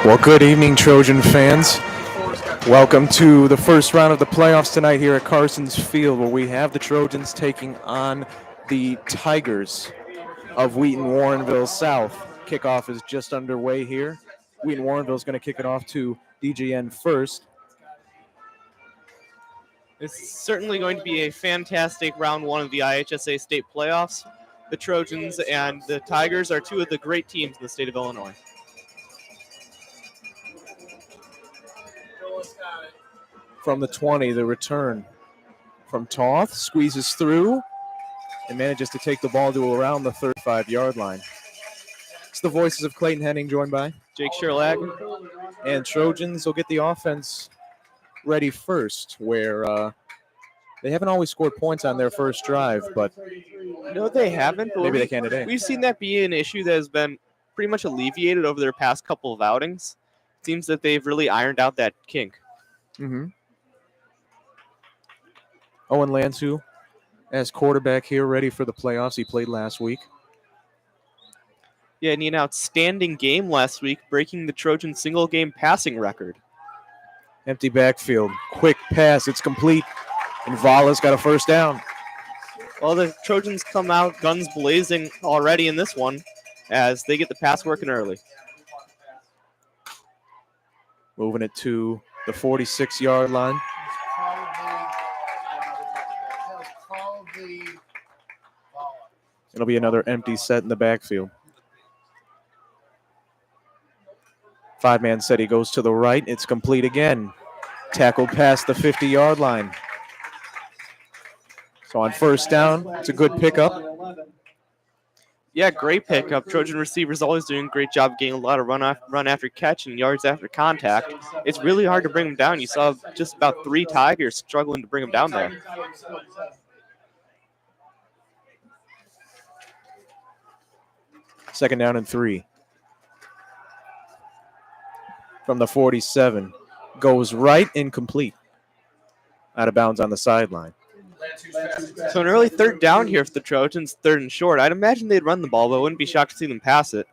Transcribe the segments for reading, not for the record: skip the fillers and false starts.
Well, good evening, Trojan fans. Welcome to the first round of the playoffs tonight here at Carson's Field, where we have the Trojans taking on the Tigers of Wheaton, Warrenville South. Kickoff is just underway here. Wheaton Warrenville is going to kick it off to DGN first. It's certainly going to be a fantastic round one of the IHSA state playoffs. The Trojans and the Tigers are two of the great teams in the state of Illinois. From the 20, the return from Toth, squeezes through and manages to take the ball to around the 35-yard line. It's the voices of Clayton Henning, joined by Jake Sherlag. And Trojans will get the offense ready first, where they haven't always scored points on their first drive, but no, they haven't. Maybe they can today. We've seen that be an issue that has been pretty much alleviated over their past couple of outings. It seems that they've really ironed out that kink. Mm-hmm. Owen Lansu as quarterback here, ready for the playoffs. He played last week. Yeah, and he had an outstanding game last week, breaking the Trojan single-game passing record. Empty backfield. Quick pass. It's complete. And Vala's got a first down. Well, the Trojans come out guns blazing already in this one as they get the pass working early. Moving it to the 46-yard line. It'll be another empty set in the backfield. Five-man set. He goes to the right. It's complete again. Tackled past the 50-yard line. So on first down, it's a good pickup. Yeah, great pickup. Trojan receivers always doing a great job getting a lot of run after catch and yards after contact. It's really hard to bring them down. You saw just about 3 Tigers struggling to bring them down there. Second down and 3. From the 47. Goes right, incomplete. Out of bounds on the sideline. So an early third down here for the Trojans, third and short. I'd imagine they'd run the ball, but I wouldn't be shocked to see them pass it.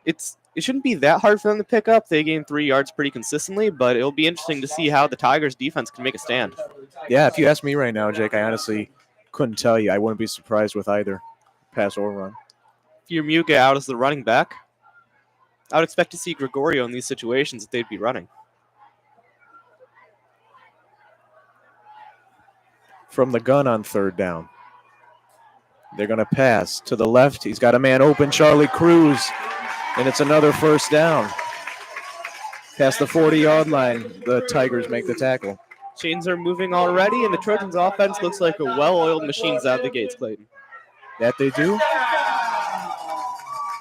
It shouldn't be that hard for them to pick up. They gain 3 yards pretty consistently, but it'll be interesting to see how the Tigers defense can make a stand. Yeah, if you ask me right now, Jake, I honestly couldn't tell you. I wouldn't be surprised with either pass or run. Muga out as the running back. I would expect to see Gregorio in these situations if they'd be running. From the gun on third down. They're going to pass to the left. He's got a man open, Charlie Cruz, and it's another first down. Past the 40-yard line, the Tigers make the tackle. Chains are moving already, and the Trojans' offense looks like a well-oiled machine out of the gates, Clayton. That they do.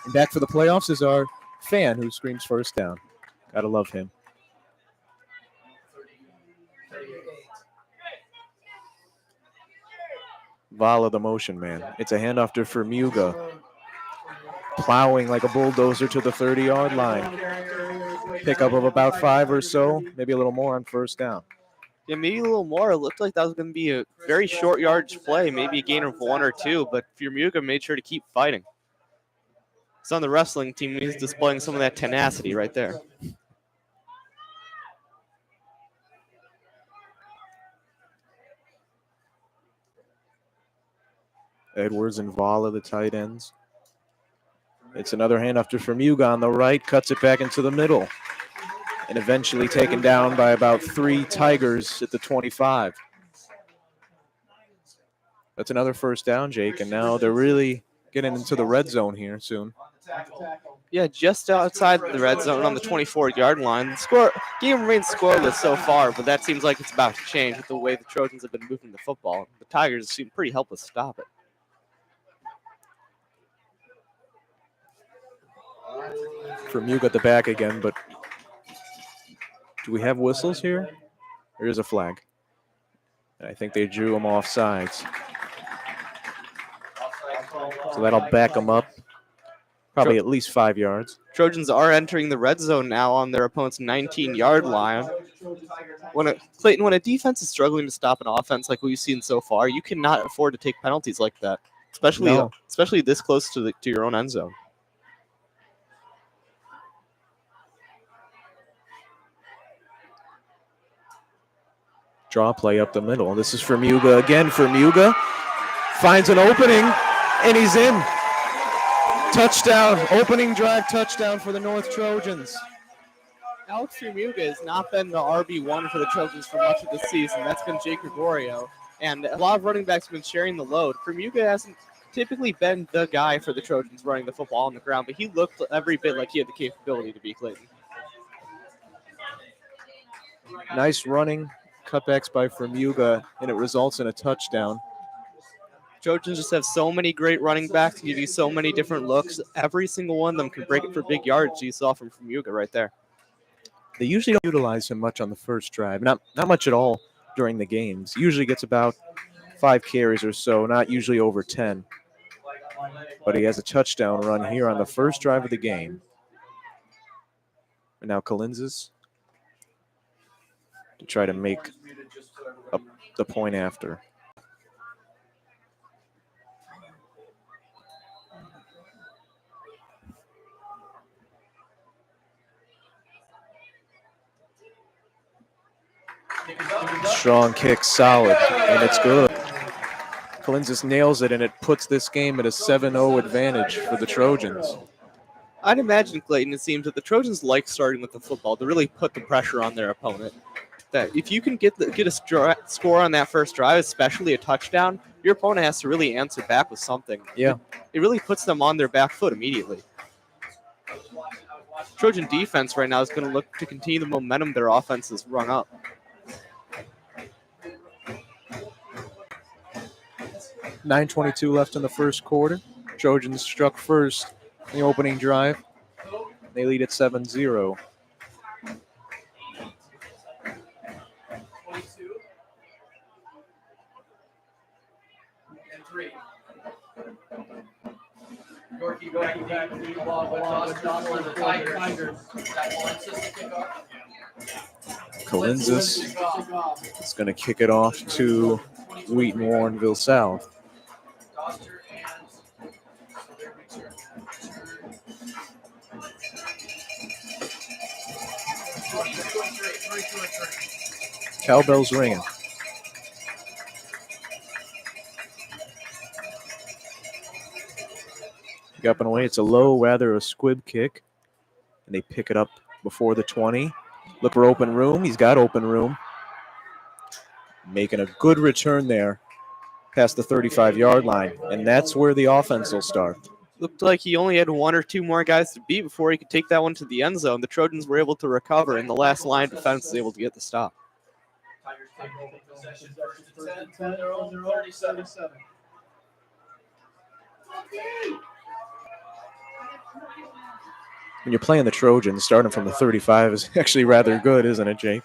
And back for the playoffs is our fan who screams first down. Gotta love him. Vala, the motion man. It's a handoff to Fermuga. Plowing like a bulldozer to the 30-yard line. Pickup of about 5 or so, maybe a little more on first down. Yeah, maybe a little more. It looked like that was going to be a very short yardage play, maybe a gain of 1 or 2, but Fermuga made sure to keep fighting. It's on the wrestling team. He's displaying some of that tenacity right there. Edwards and Vala, the tight ends. It's another handoff to Fermuga on the right, cuts it back into the middle, and eventually taken down by about 3 Tigers at the 25. That's another first down, Jake, and now they're really getting into the red zone here soon. Yeah, just outside the red zone on the 24-yard line. The game remains scoreless so far, but that seems like it's about to change with the way the Trojans have been moving the football. The Tigers seem pretty helpless to stop it. Fermuga at the back again, but do we have whistles here? There is a flag. I think they drew them off sides. So that'll back them up probably at least 5 yards. Trojans are entering the red zone now on their opponent's 19-yard line. Clayton, when a defense is struggling to stop an offense like we've seen so far, you cannot afford to take penalties like that, especially this close to your own end zone. Draw play up the middle. This is Vermuga again. Vermuga finds an opening, and he's in. Touchdown. Opening drive touchdown for the North Trojans. Alex Vermuga has not been the RB1 for the Trojans for much of the season. That's been Jake Gregorio. And a lot of running backs have been sharing the load. Vermuga hasn't typically been the guy for the Trojans running the football on the ground, but he looked every bit like he had the capability to be Clayton. Nice running cutbacks by Vermuga, and it results in a touchdown. Trojans just have so many great running backs, give you so many different looks. Every single one of them can break it for big yards. You saw from Vermuga right there. They usually don't utilize him much on the first drive, not much at all during the games. Usually gets about 5 carries or so, not usually over 10. But he has a touchdown run here on the first drive of the game. And now Colinzas to try to make up the point after. Strong kick, solid, and it's good. Colinzas nails it, and it puts this game at a 7-0 advantage for the Trojans. I'd imagine, Clayton, it seems that the Trojans like starting with the football to really put the pressure on their opponent. That if you can get a score on that first drive, especially a touchdown, your opponent has to really answer back with something. Yeah. It really puts them on their back foot immediately. Trojan defense right now is going to look to continue the momentum their offense has run up. .9:22 left in the first quarter. Trojans struck first in the opening drive. They lead at 7-0. Colinzas is going to kick it off to Wheaton, Warrenville South. Cowbells ringing. Up and away. It's a low, rather a squib kick. And they pick it up before the 20. Look for open room. He's got open room. Making a good return there past the 35-yard line. And that's where the offense will start. Looked like he only had 1 or 2 more guys to beat before he could take that one to the end zone. The Trojans were able to recover, and the last line of defense was able to get the stop. When you're playing the Trojans, starting from the 35 is actually rather good, isn't it, Jake?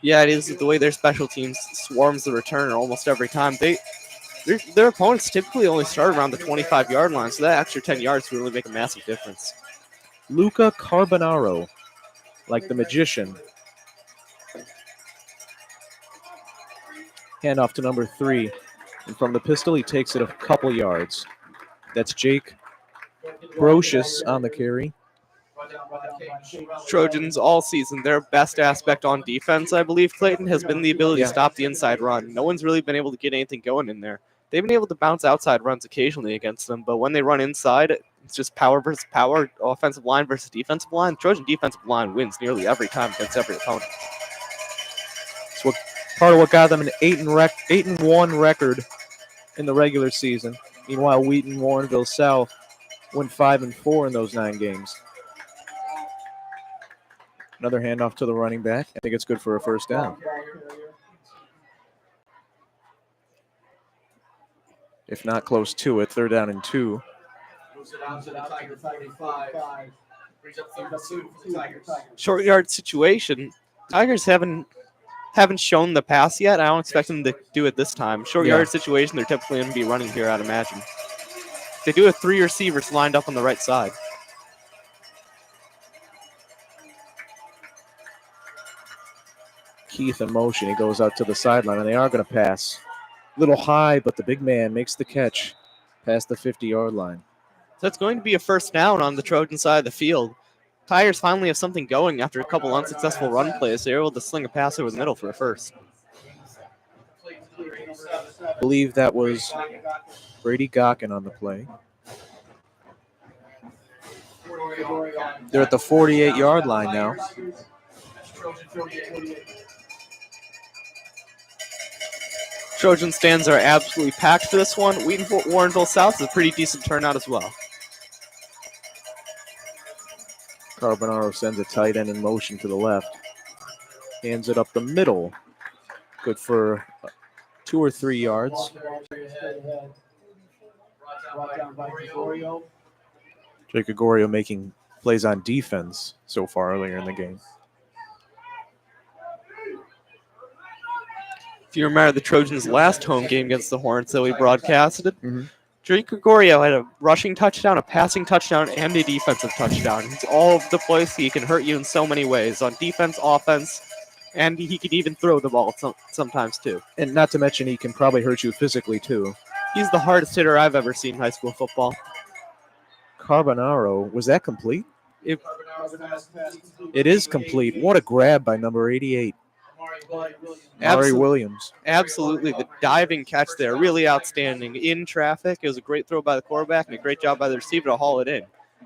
Yeah, it is. The way their special teams swarms the return almost every time. Their opponents typically only start around the 25-yard line, so that extra 10 yards would really make a massive difference. Luca Carbonaro, like the magician. Handoff to number 3. And from the pistol, he takes it a couple yards. That's Jake Brocious on the carry. Trojans all season, their best aspect on defense, I believe, Clayton, has been the ability to stop the inside run. No one's really been able to get anything going in there. They've been able to bounce outside runs occasionally against them, but when they run inside, it's just power versus power, offensive line versus defensive line. The Trojan defensive line wins nearly every time against every opponent. It's part of what got them an 8-1 record in the regular season. Meanwhile, Wheaton, Warrenville South went 5-4 in those 9 games. Another handoff to the running back. I think it's good for a first down. If not close to it, 3rd down and 2. Short yard situation. Tigers haven't shown the pass yet. I don't expect them to do it this time. Short yard situation, they're typically going to be running here, I'd imagine. They do have 3 receivers lined up on the right side. Keith in motion. He goes out to the sideline, and they are going to pass. Little high, but the big man makes the catch past the 50-yard line. So it's going to be a first down on the Trojan side of the field. Tigers finally have something going after a couple unsuccessful run plays. They're able to sling a pass over the middle for a first. I believe that was Brady Gawkin on the play. They're at the 48-yard line now. Trojan stands are absolutely packed for this one. Wheaton Warrenville South is a pretty decent turnout as well. Carbonaro sends a tight end in motion to the left. Hands it up the middle. Good for 2 or 3 yards. Jake Gregorio making plays on defense so far earlier in the game. If you remember the Trojans' last home game against the Hornets that we broadcasted, Drake Gregorio had a rushing touchdown, a passing touchdown, and a defensive touchdown. He's all over the place. He can hurt you in so many ways, on defense, offense, and he can even throw the ball sometimes too. And not to mention he can probably hurt you physically too. He's the hardest hitter I've ever seen in high school football. Carbonaro, was that complete? It is complete. What a grab by number 88. Mari Williams. Absolutely. The diving catch there, really outstanding. In traffic, it was a great throw by the quarterback and a great job by the receiver to haul it in.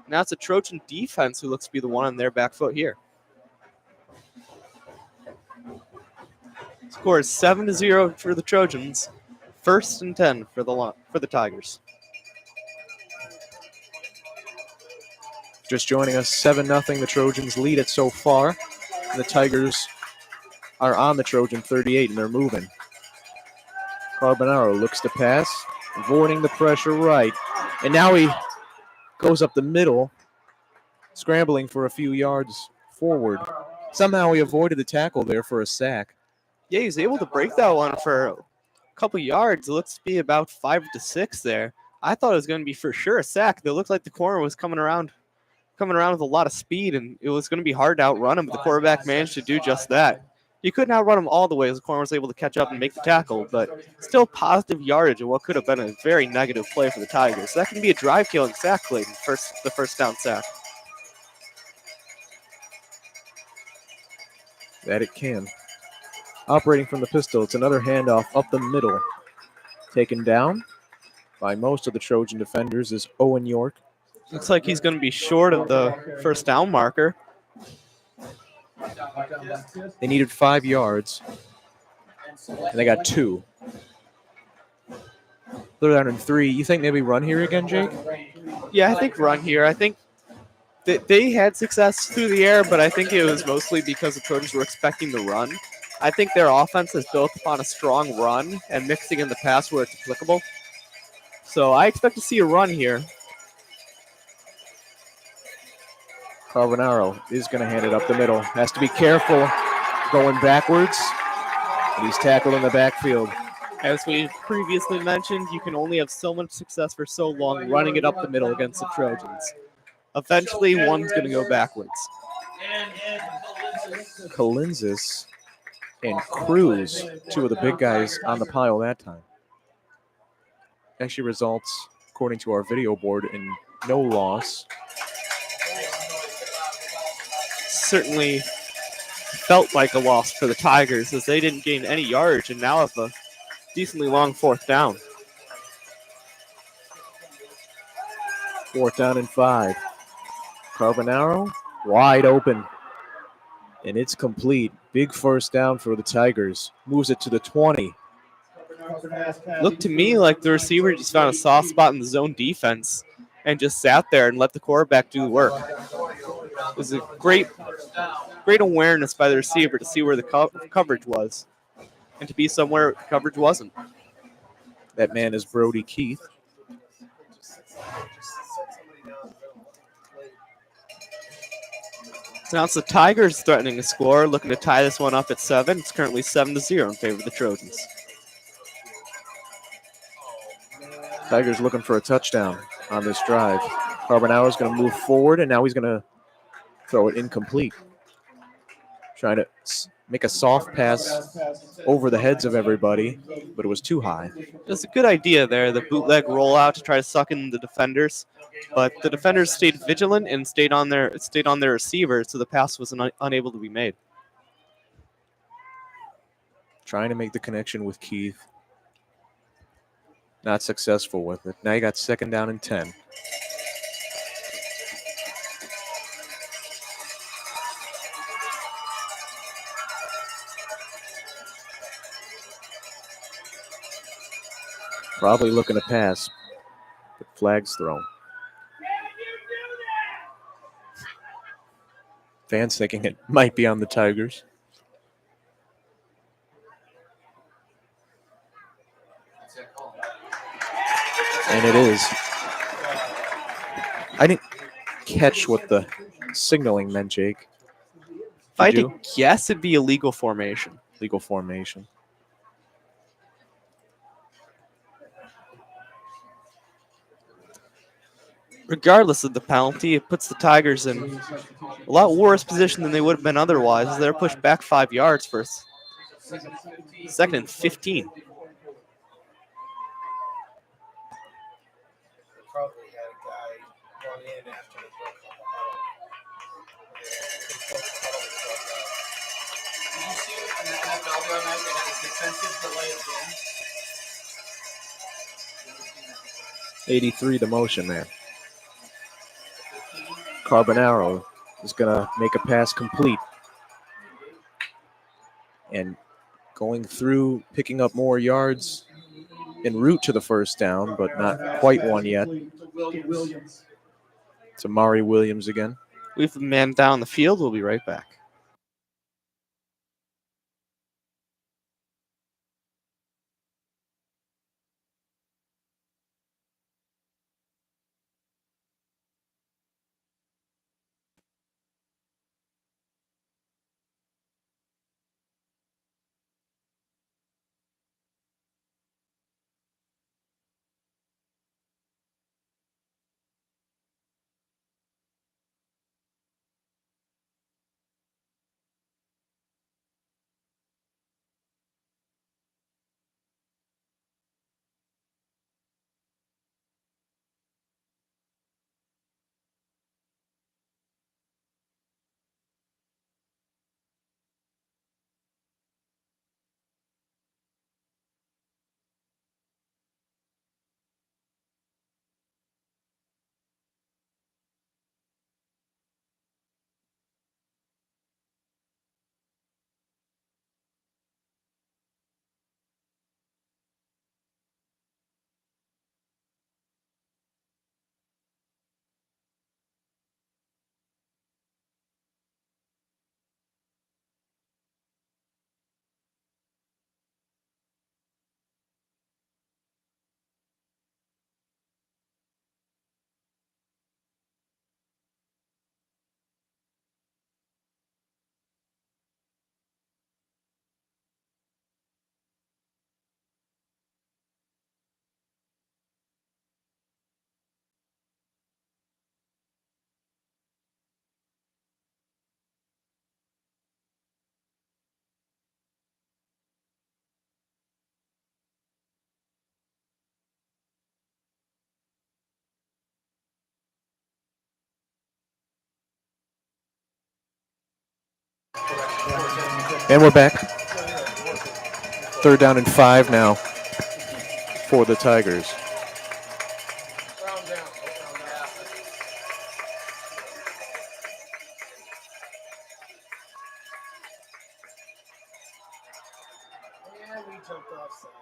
Now it's a Trojan defense who looks to be the one on their back foot here. Score is 7-0 for the Trojans. 1st and 10 for the Tigers. Just joining us, 7-0. The Trojans lead it so far. The Tigers are on the Trojan 38, and they're moving. Carbonaro looks to pass, avoiding the pressure right. And now he goes up the middle, scrambling for a few yards forward. Somehow he avoided the tackle there for a sack. Yeah, he's able to break that one for a couple yards. It looks to be about 5 to 6 there. I thought it was going to be for sure a sack. It looked like the corner was coming around with a lot of speed, and it was going to be hard to outrun him, but the quarterback managed to do just that. You couldn't outrun him all the way as the corner was able to catch up and make the tackle, but still positive yardage in what could have been a very negative play for the Tigers. That can be a drive-killing sack, Clayton, the first down sack. That it can. Operating from the pistol, it's another handoff up the middle. Taken down by most of the Trojan defenders is Owen York. Looks like he's going to be short of the first down marker. They needed 5 yards, and they got 2. They're down in 3. You think maybe run here again, Jake? Yeah, I think run here. I think they had success through the air, but I think it was mostly because the Trojans were expecting the run. I think their offense is built upon a strong run and mixing in the pass where it's applicable. So I expect to see a run here. Carbonaro is going to hand it up the middle. Has to be careful going backwards. And he's tackled in the backfield. As we previously mentioned, you can only have so much success for so long running it up the middle against the Trojans. Eventually, one's going to go backwards. Kalinzis and Cruz, 2 of the big guys on the pile that time. Actually results, according to our video board, in no loss. Certainly felt like a loss for the Tigers as they didn't gain any yardage and now have a decently long 4th down. 4th down and 5. Carbonaro wide open, and it's complete. Big first down for the Tigers. Moves it to the 20. Looked to me like the receiver just found a soft spot in the zone defense and just sat there and let the quarterback do the work. It was a great awareness by the receiver to see where the coverage was and to be somewhere coverage wasn't. That man is Brody Keith. So now it's the Tigers threatening to score, looking to tie this one up at 7. It's currently 7-0 in favor of the Trojans. Tigers looking for a touchdown on this drive. Carbonaro is going to move forward, and now he's going to throw it incomplete. Trying to make a soft pass over the heads of everybody, but it was too high. It's a good idea there, the bootleg rollout to try to suck in the defenders. But the defenders stayed vigilant and stayed on their receiver, so the pass was unable to be made. Trying to make the connection with Keith. Not successful with it. Now you got 2nd down and 10. Probably looking to pass, but flag's thrown. Fans thinking it might be on the Tigers. And it is. I didn't catch what the signaling meant, Jake. If I had to guess, it'd be a legal formation. Legal formation. Regardless of the penalty, it puts the Tigers in a lot worse position than they would have been otherwise, as they're pushed back 5 yards for 2nd and 15. '83 the motion there. Carbonaro is going to make a pass complete. And going through, picking up more yards en route to the 1st down, but not quite one yet. It's Amari Williams again. We have the man down the field. We'll be right back. And we're back. 3rd down and 5 now for the Tigers.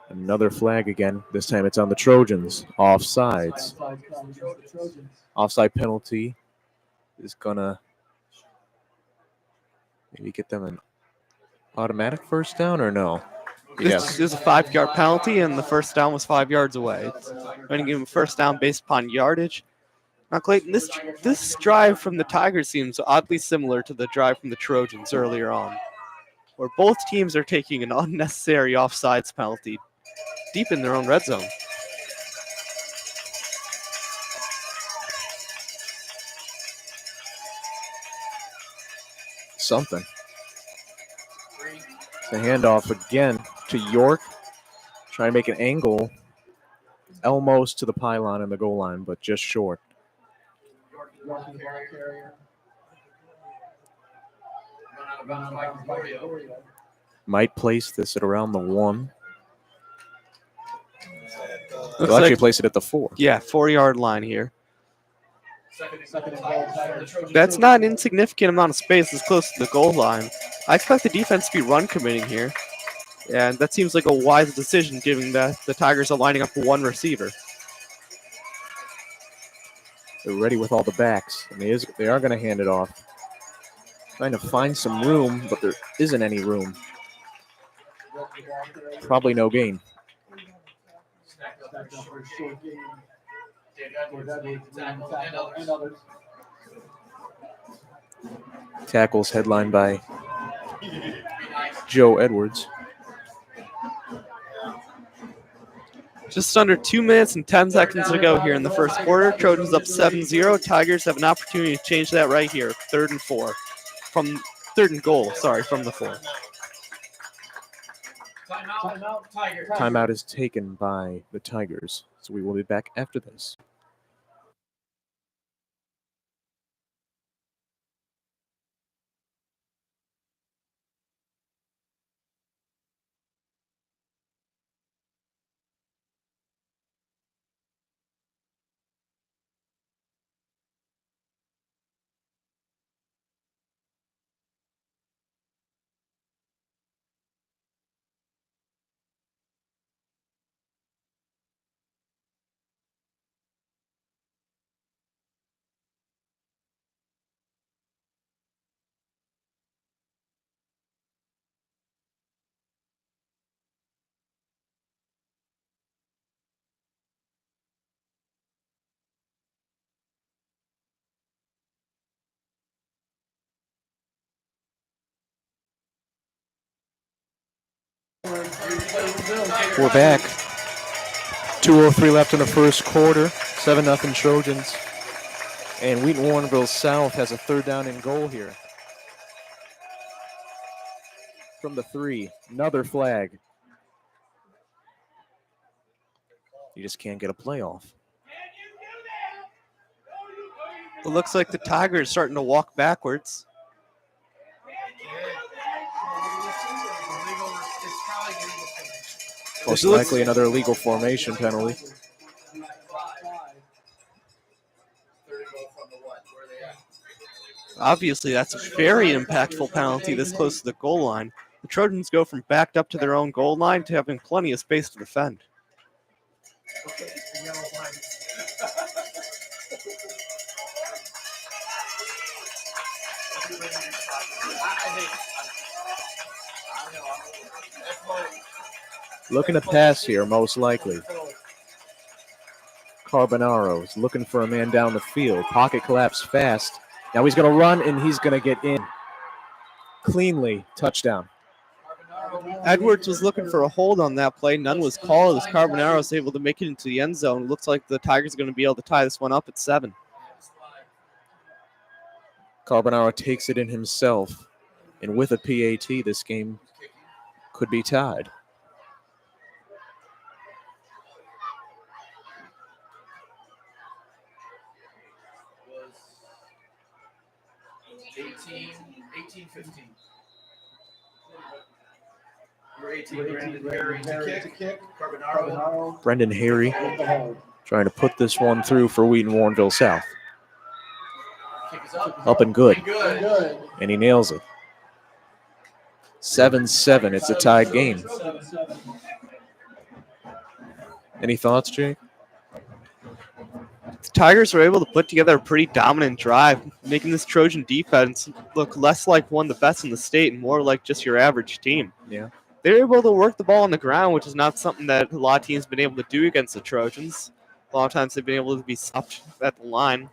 Another flag again. This time it's on the Trojans. Offsides. Offside penalty is going to maybe get them an automatic 1st down or no? This is a 5-yard penalty, and the 1st down was 5 yards away. It's going to give him 1st down based upon yardage. Now, Clayton, this drive from the Tigers seems oddly similar to the drive from the Trojans earlier on, where both teams are taking an unnecessary offsides penalty deep in their own red zone. Something. The handoff again to York. Trying to make an angle almost to the pylon and the goal line, but just short. Might place this at around the 1. They'll actually place it at the 4. Yeah, 4-yard line here. That's not an insignificant amount of space as close to the goal line. I expect the defense to be run committing here. And that seems like a wise decision given that the Tigers are lining up one receiver. They're ready with all the backs, and they are going to hand it off. Trying to find some room, but there isn't any room. Probably no gain. Tackles headlined by Joe Edwards. Just under 2 minutes and 10 seconds to go here in the first quarter. Trojans up 7-0. Tigers have an opportunity to change that right here. 3rd and 4. Third and goal, from the 4. Timeout is taken by the Tigers, so we will be back after this. We're back. 2:03 left in the first quarter. 7-0 Trojans. And Wheaton Warrenville South has a 3rd down and goal here. From the 3, another flag. You just can't get a playoff. It looks like the Tigers starting to walk backwards. Most likely another illegal formation penalty. Obviously, that's a very impactful penalty this close to the goal line. The Trojans go from backed up to their own goal line to having plenty of space to defend. Looking to pass here, most likely. Carbonaro is looking for a man down the field. Pocket collapse fast. Now he's going to run, and he's going to get in. Cleanly, touchdown. Edwards was looking for a hold on that play. None was called as Carbonaro was able to make it into the end zone. Looks like the Tigers are going to be able to tie this one up at 7. Carbonaro takes it in himself. And with a PAT, this game could be tied. Brendan Harry trying to put this one through for Wheaton Warrenville South. Up and good. And he nails it. 7-7. It's a tied game. Any thoughts, Jake? The Tigers were able to put together a pretty dominant drive, making this Trojan defense look less like one of the best in the state and more like just your average team. Yeah. They were able to work the ball on the ground, which is not something that a lot of teams have been able to do against the Trojans. A lot of times they've been able to be stopped at the line.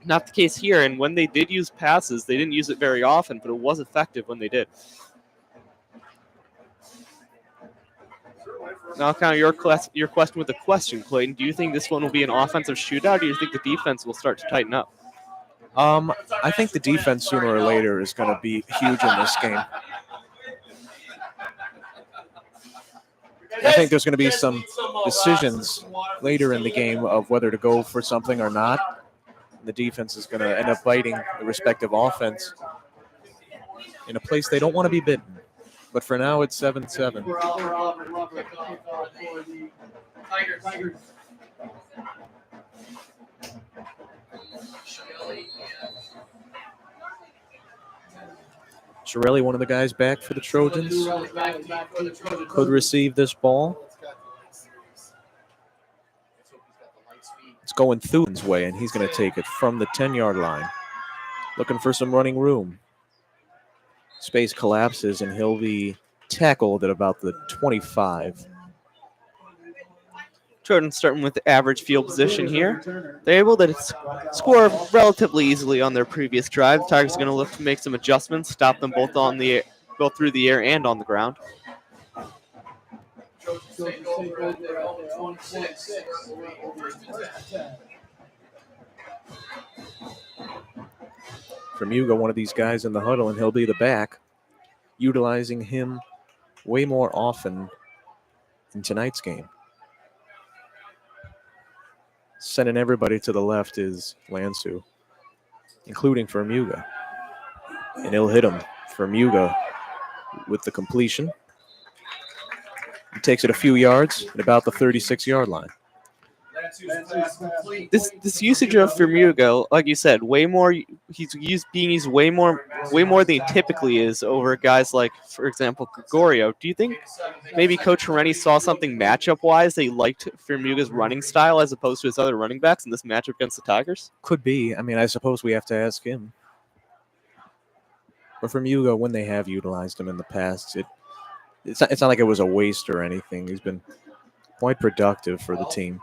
Not the case here, and when they did use passes, they didn't use it very often, but it was effective when they did. Now, kind of your question with a question, Clayton. Do you think this one will be an offensive shootout, or do you think the defense will start to tighten up? I think the defense sooner or later is going to be huge in this game. I think there's going to be some decisions later in the game of whether to go for something or not. The defense is going to end up biting the respective offense in a place they don't want to be bitten. But for now, it's 7-7. Shirelli, one of the guys back for the Trojans, could receive this ball. It's going Thuden's way, and he's going to take it from the 10-yard line. Looking for some running room. Space collapses, and he'll be tackled at about the 25. Trojans starting with the average field position here. They're able to score relatively easily on their previous drive. The Tigers are going to look to make some adjustments, stop them both through the air and on the ground. From Hugo, one of these guys in the huddle, and he'll be the back, utilizing him way more often in tonight's game. Sending everybody to the left is Lansu, including Fermuga. And he'll hit him. Fermuga with the completion. He takes it a few yards at about the 36-yard line. This usage of Fermuga, like you said, he's being used way more than he typically is over guys like, for example, Gregorio. Do you think maybe Coach Rennie saw something matchup-wise that he liked Fermuga's running style as opposed to his other running backs in this matchup against the Tigers? Could be. I mean, I suppose we have to ask him. But Fermuga, when they have utilized him in the past, it's not like it was a waste or anything. He's been quite productive for the team.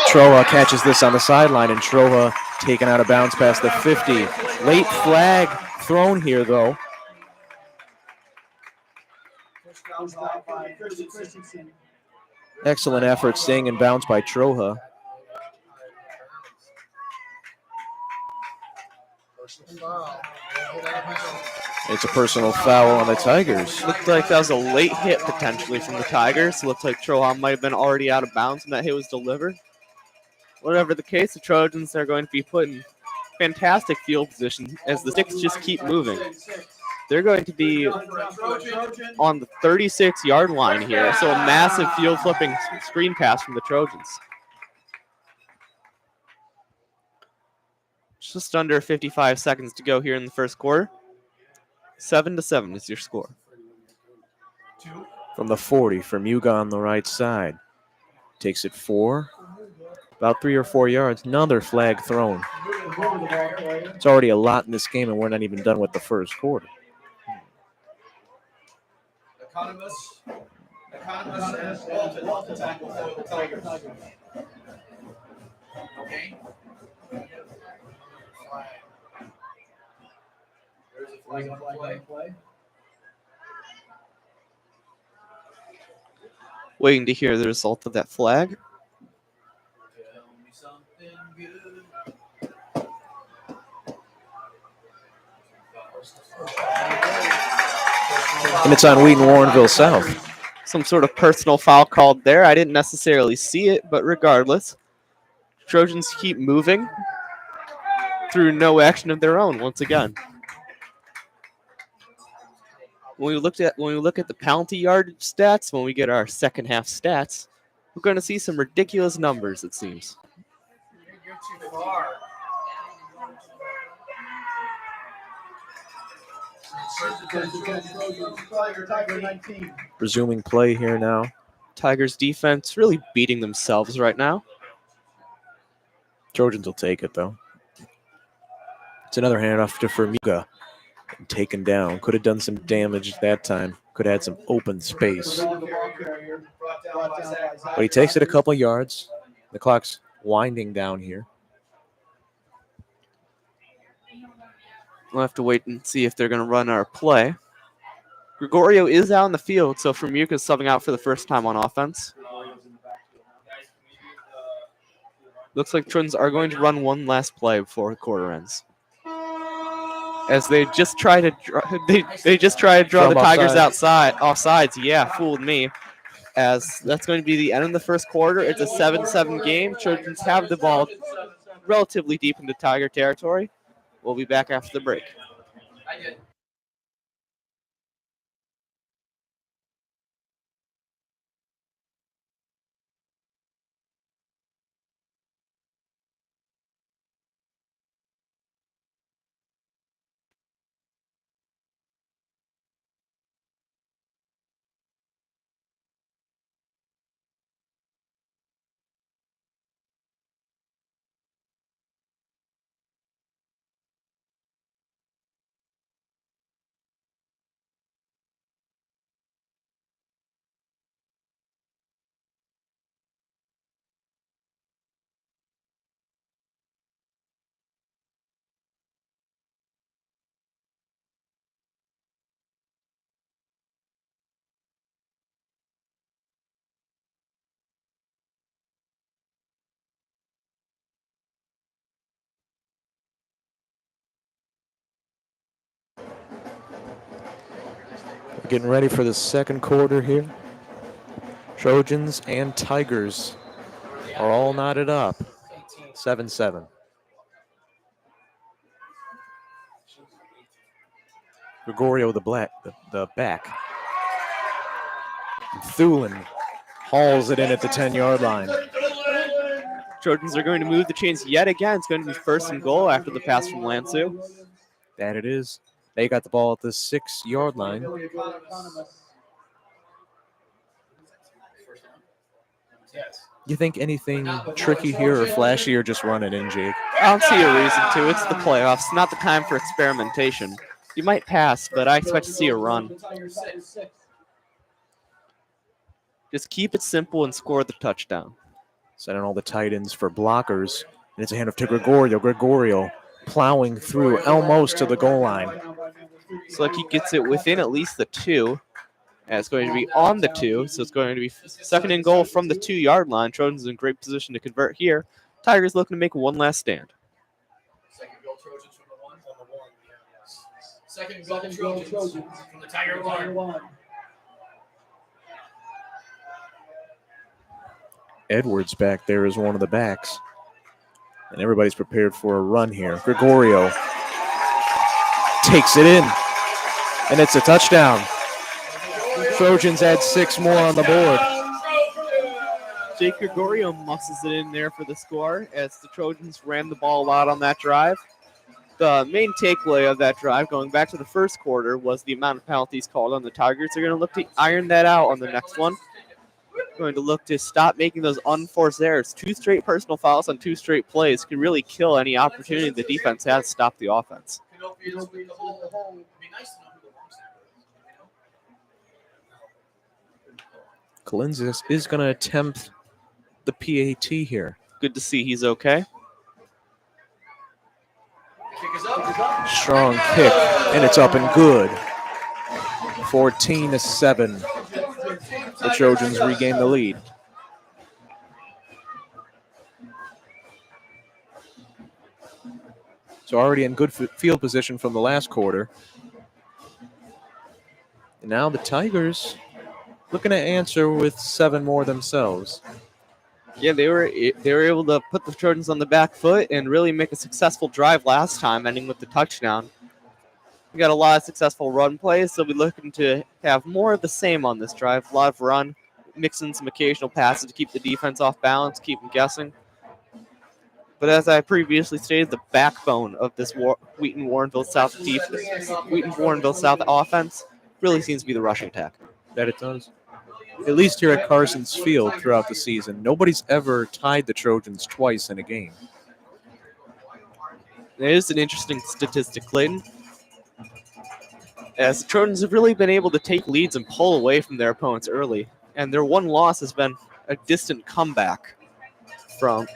Troa catches this on the sideline, and Troa taken out of bounds past the 50. Late flag thrown here, though. Excellent effort staying in bounds by Troa. It's a personal foul on the Tigers. Looked like that was a late hit potentially from the Tigers. Looked like Troa might have been already out of bounds when that hit was delivered. Whatever the case, the Trojans are going to be put in fantastic field position as the sticks just keep moving. They're going to be on the 36-yard line here, so a massive field-flipping screen pass from the Trojans. Just under 55 seconds to go here in the first quarter. 7-7 is your score. From the 40, Fermuga on the right side. Takes it 4. About 3 or 4 yards. Another flag thrown. It's already a lot in this game, and we're not even done with the first quarter. Okay. There's a flag on play. Waiting to hear the result of that flag. And it's on Wheaton, Warrenville South. Some sort of personal foul called there. I didn't necessarily see it, but regardless, Trojans keep moving through no action of their own once again. When we look at the penalty yardage stats, when we get our second half stats, we're going to see some ridiculous numbers, it seems. You're too far. Resuming play here now. Tigers defense really beating themselves right now. Trojans will take it, though. It's another handoff to Fermuga. Taken down. Could have done some damage that time. Could have had some open space. But he takes it a couple yards. The clock's winding down here. We'll have to wait and see if they're going to run our play. Gregorio is out in the field, so Fermuga is subbing out for the first time on offense. Looks like Trojans are going to run one last play before the quarter ends. As they just try to draw the Tigers offsides. Yeah, fooled me. As that's going to be the end of the first quarter. It's a 7-7 game. Trojans have the ball relatively deep into Tiger territory. We'll be back after the break. Getting ready for the second quarter here. Trojans and Tigers are all knotted up. 7-7. Gregorio the back. Thulin hauls it in at the 10-yard line. Trojans are going to move the chains yet again. It's going to be first and goal after the pass from Lansu. That it is. They got the ball at the 6-yard line. You think anything tricky here or flashy, or just run it in, Jake? I don't see a reason to. It's the playoffs, not the time for experimentation. You might pass, but I expect to see a run. Just keep it simple and score the touchdown. Sending all the tight ends for blockers. And it's a handoff to Gregorio. Gregorio plowing through almost to the goal line. So like he gets it within at least the 2. And it's going to be on the 2, so it's going to be second and goal from the 2-yard line. Trojans in great position to convert here. Tigers looking to make one last stand. Second goal Trojans from the 1. Second goal Trojans from the Tiger line. Edwards back there is one of the backs. And everybody's prepared for a run here. Gregorio takes it in. And it's a touchdown. Trojans add 6 more on the board. Jake Gregorio muscles it in there for the score as the Trojans ran the ball out on that drive. The main takeaway of that drive, going back to the first quarter, was the amount of penalties called on the Tigers. They're going to look to iron that out on the next one. Going to look to stop making those unforced errors. 2 straight personal fouls on 2 straight plays can really kill any opportunity the defense has to stop the offense. Kalinzis is going to attempt the PAT here. Good to see he's okay. Strong kick, and it's up and good. 14-7. The Trojans regain the lead. So already in good field position from the last quarter. And now the Tigers looking to answer with 7 more themselves. Yeah, they were able to put the Trojans on the back foot and really make a successful drive last time, ending with the touchdown. We got a lot of successful run plays, so we're looking to have more of the same on this drive. A lot of run, mix in some occasional passes to keep the defense off balance, keep them guessing. But as I previously stated, the backbone of this Wheaton Warrenville South offense really seems to be the rushing attack. That it does. At least here at Carson's Field throughout the season, nobody's ever tied the Trojans twice in a game. It is an interesting statistic, Clayton, as the Trojans have really been able to take leads and pull away from their opponents early, and their one loss has been a distant comeback from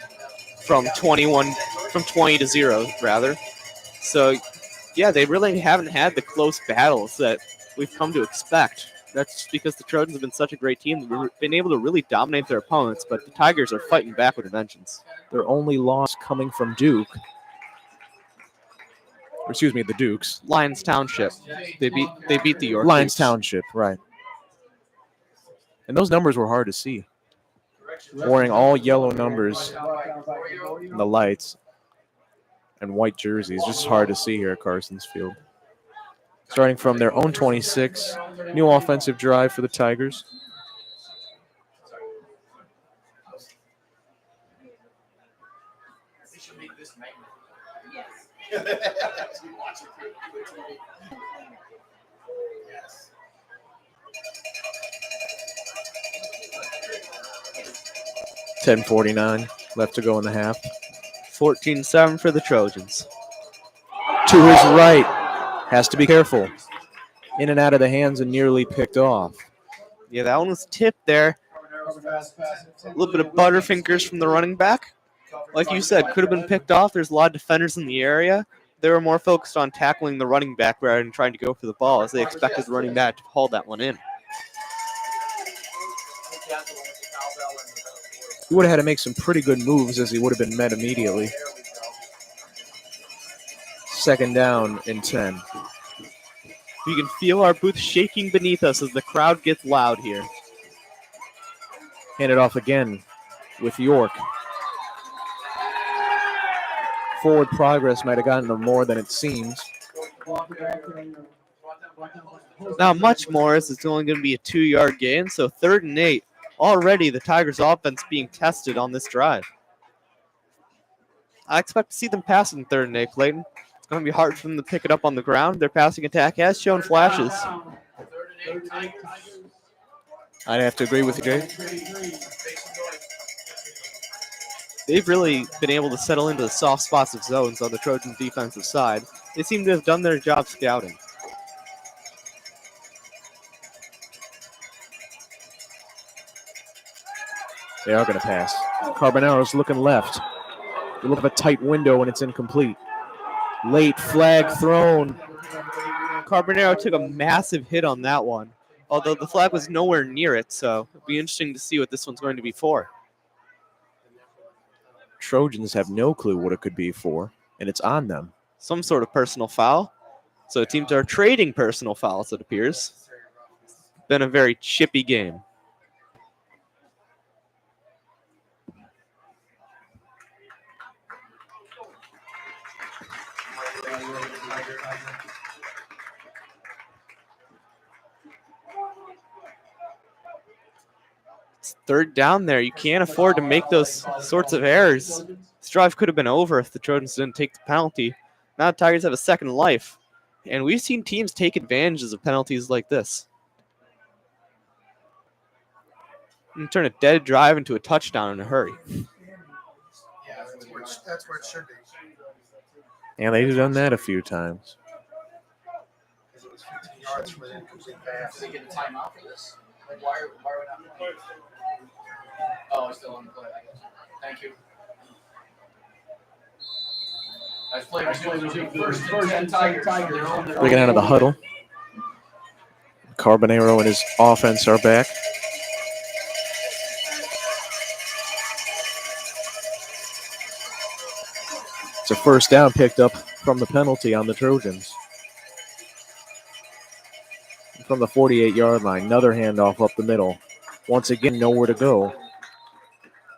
20-0 rather. So yeah, they really haven't had the close battles that we've come to expect. That's just because the Trojans have been such a great team. They've been able to really dominate their opponents, but the Tigers are fighting back with a vengeance. Their only loss coming from Duke. Or excuse me, the Dukes. Lyons Township. They beat the York Lyons Dukes. Township, right. And those numbers were hard to see. Wearing all yellow numbers in the lights and white jerseys. Just hard to see here at Carson's Field. Starting from their own 26, new offensive drive for the Tigers. They should make this magnet. Yes. 10:49 left to go in the half. 14-7 for the Trojans. To his right. Has to be careful. In and out of the hands and nearly picked off. Yeah, that one was tipped there. A little bit of butterfingers from the running back. Like you said, could have been picked off. There's a lot of defenders in the area. They were more focused on tackling the running back rather than trying to go for the ball, as they expected the running back to haul that one in. He would have had to make some pretty good moves, as he would have been met immediately. Second down and 10. You can feel our booth shaking beneath us as the crowd gets loud here. Hand it off again with York. Forward progress might have gotten them more than it seems. Not much more, as it's only going to be a 2-yard gain, so 3rd and 8. Already the Tigers' offense being tested on this drive. I expect to see them pass in 3rd and 8, Clayton. It's going to be hard for them to pick it up on the ground. Their passing attack has shown flashes. 3rd and 8, Tigers. I'd have to agree with you, Jay. Make some noise. They've really been able to settle into the soft spots of zones on the Trojans' defensive side. They seem to have done their job scouting. They are going to pass. Carbonaro's looking left. They look at a tight window and it's incomplete. Late flag thrown. Carbonaro took a massive hit on that one, although the flag was nowhere near it, so it'll be interesting to see what this one's going to be for. Trojans have no clue what it could be for, and it's on them. Some sort of personal foul. So teams are trading personal fouls, it appears. Been a very chippy game. It's 3rd down there. You can't afford to make those sorts of errors. This drive could have been over if the Trojans didn't take the penalty. Now the Tigers have a second life. And we've seen teams take advantages of penalties like this. And turn a dead drive into a touchdown in a hurry. Yeah, that's where it should be. And they've done that a few times. Because it was 15 yards from an incomplete pass. Did they get a timeout for this? Like, why are we not playing? Oh, it's still on the play. I guess. Thank you. Nice play. First and 10 Tigers. Breaking out of the huddle. Carbonaro and his offense are back. It's a 1st down picked up from the penalty on the Trojans. From the 48-yard line, another handoff up the middle. Once again, nowhere to go.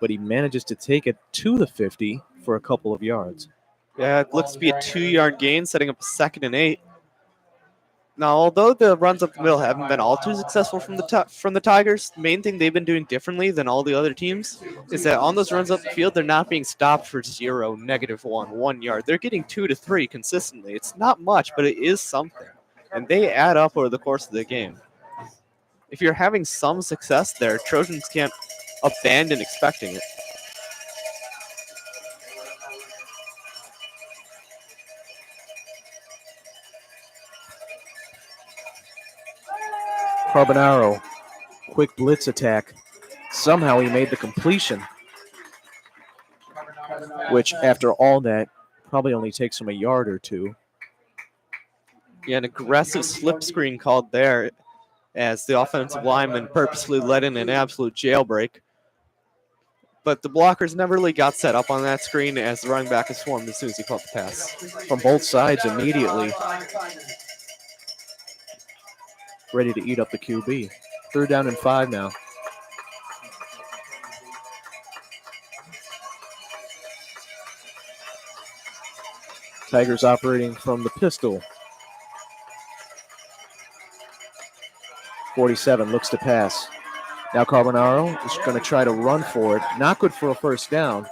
But he manages to take it to the 50 for a couple of yards. Yeah, it looks to be a 2-yard gain, setting up a 2nd and 8. Now, although the runs up the middle haven't been all too successful from the Tigers, the main thing they've been doing differently than all the other teams is that on those runs up the field, they're not being stopped for 0, -1, 1 yard. They're getting 2 to 3 consistently. It's not much, but it is something. And they add up over the course of the game. If you're having some success there, Trojans can't abandon expecting it. Carbonaro, quick blitz attack. Somehow he made the completion, which after all that probably only takes him a yard or two. Yeah, an aggressive slip screen called there as the offensive lineman purposely let in an absolute jailbreak. But the blockers never really got set up on that screen as the running back is formed as soon as he caught the pass. From both sides immediately. Ready to eat up the QB. 3rd down and 5 now. Tigers operating from the pistol. 47 looks to pass. Now Carbonaro is going to try to run for it. Not good for a 1st down.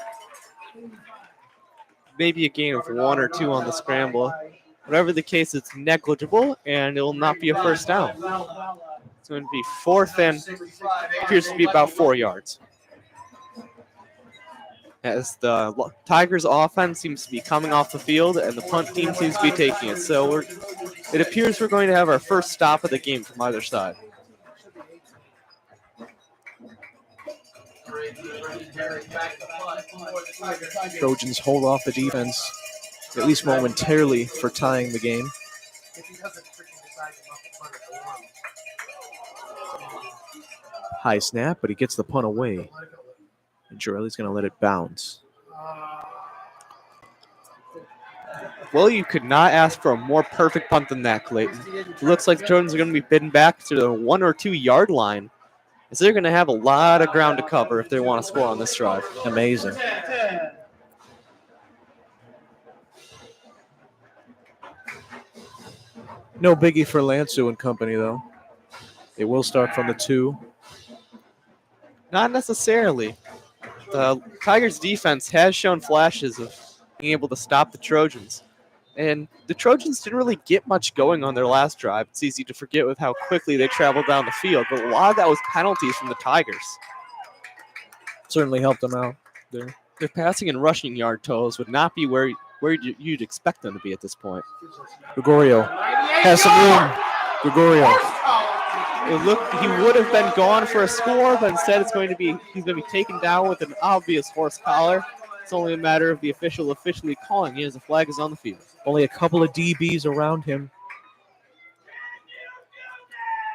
Maybe a gain of 1 or 2 on the scramble. Whatever the case, it's negligible, and it will not be a 1st down. It's going to be 4th and appears to be about 4 yards. As the Tigers' offense seems to be coming off the field, and the punt team seems to be taking it. So it appears we're going to have our first stop of the game from either side. Trojans hold off the defense, at least momentarily, for tying the game. High snap, but he gets the punt away. And Girelli's going to let it bounce. Well, you could not ask for a more perfect punt than that, Clayton. It looks like the Trojans are going to be bidden back to the 1 or 2 yard line. So they're going to have a lot of ground to cover if they want to score on this drive. Amazing. No biggie for Lansu and company, though. It will start from the 2. Not necessarily. The Tigers' defense has shown flashes of being able to stop the Trojans. And the Trojans didn't really get much going on their last drive. It's easy to forget with how quickly they traveled down the field, but a lot of that was penalties from the Tigers. Certainly helped them out there. Their passing and rushing yard totals would not be where you'd expect them to be at this point. Gregorio has some room. Gregorio. He would have been gone for a score, but instead he's going to be taken down with an obvious horse collar. It's only a matter of the official officially calling it as the flag is on the field. Only a couple of DBs around him.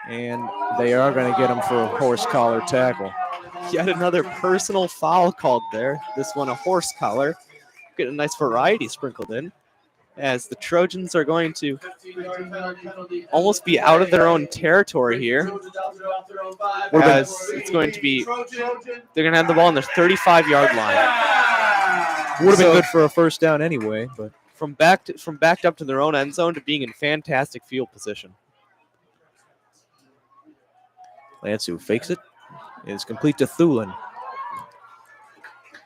And they are going to get him for a horse collar tackle. Yet another personal foul called there. This one a horse collar. Get a nice variety sprinkled in, as the Trojans are going to almost be out of their own territory here. As it's going to be, they're going to have the ball on their 35-yard line. Would have been good for a first down anyway, but from backed up to their own end zone to being in fantastic field position. Lansu fakes it. It's complete to Thulin.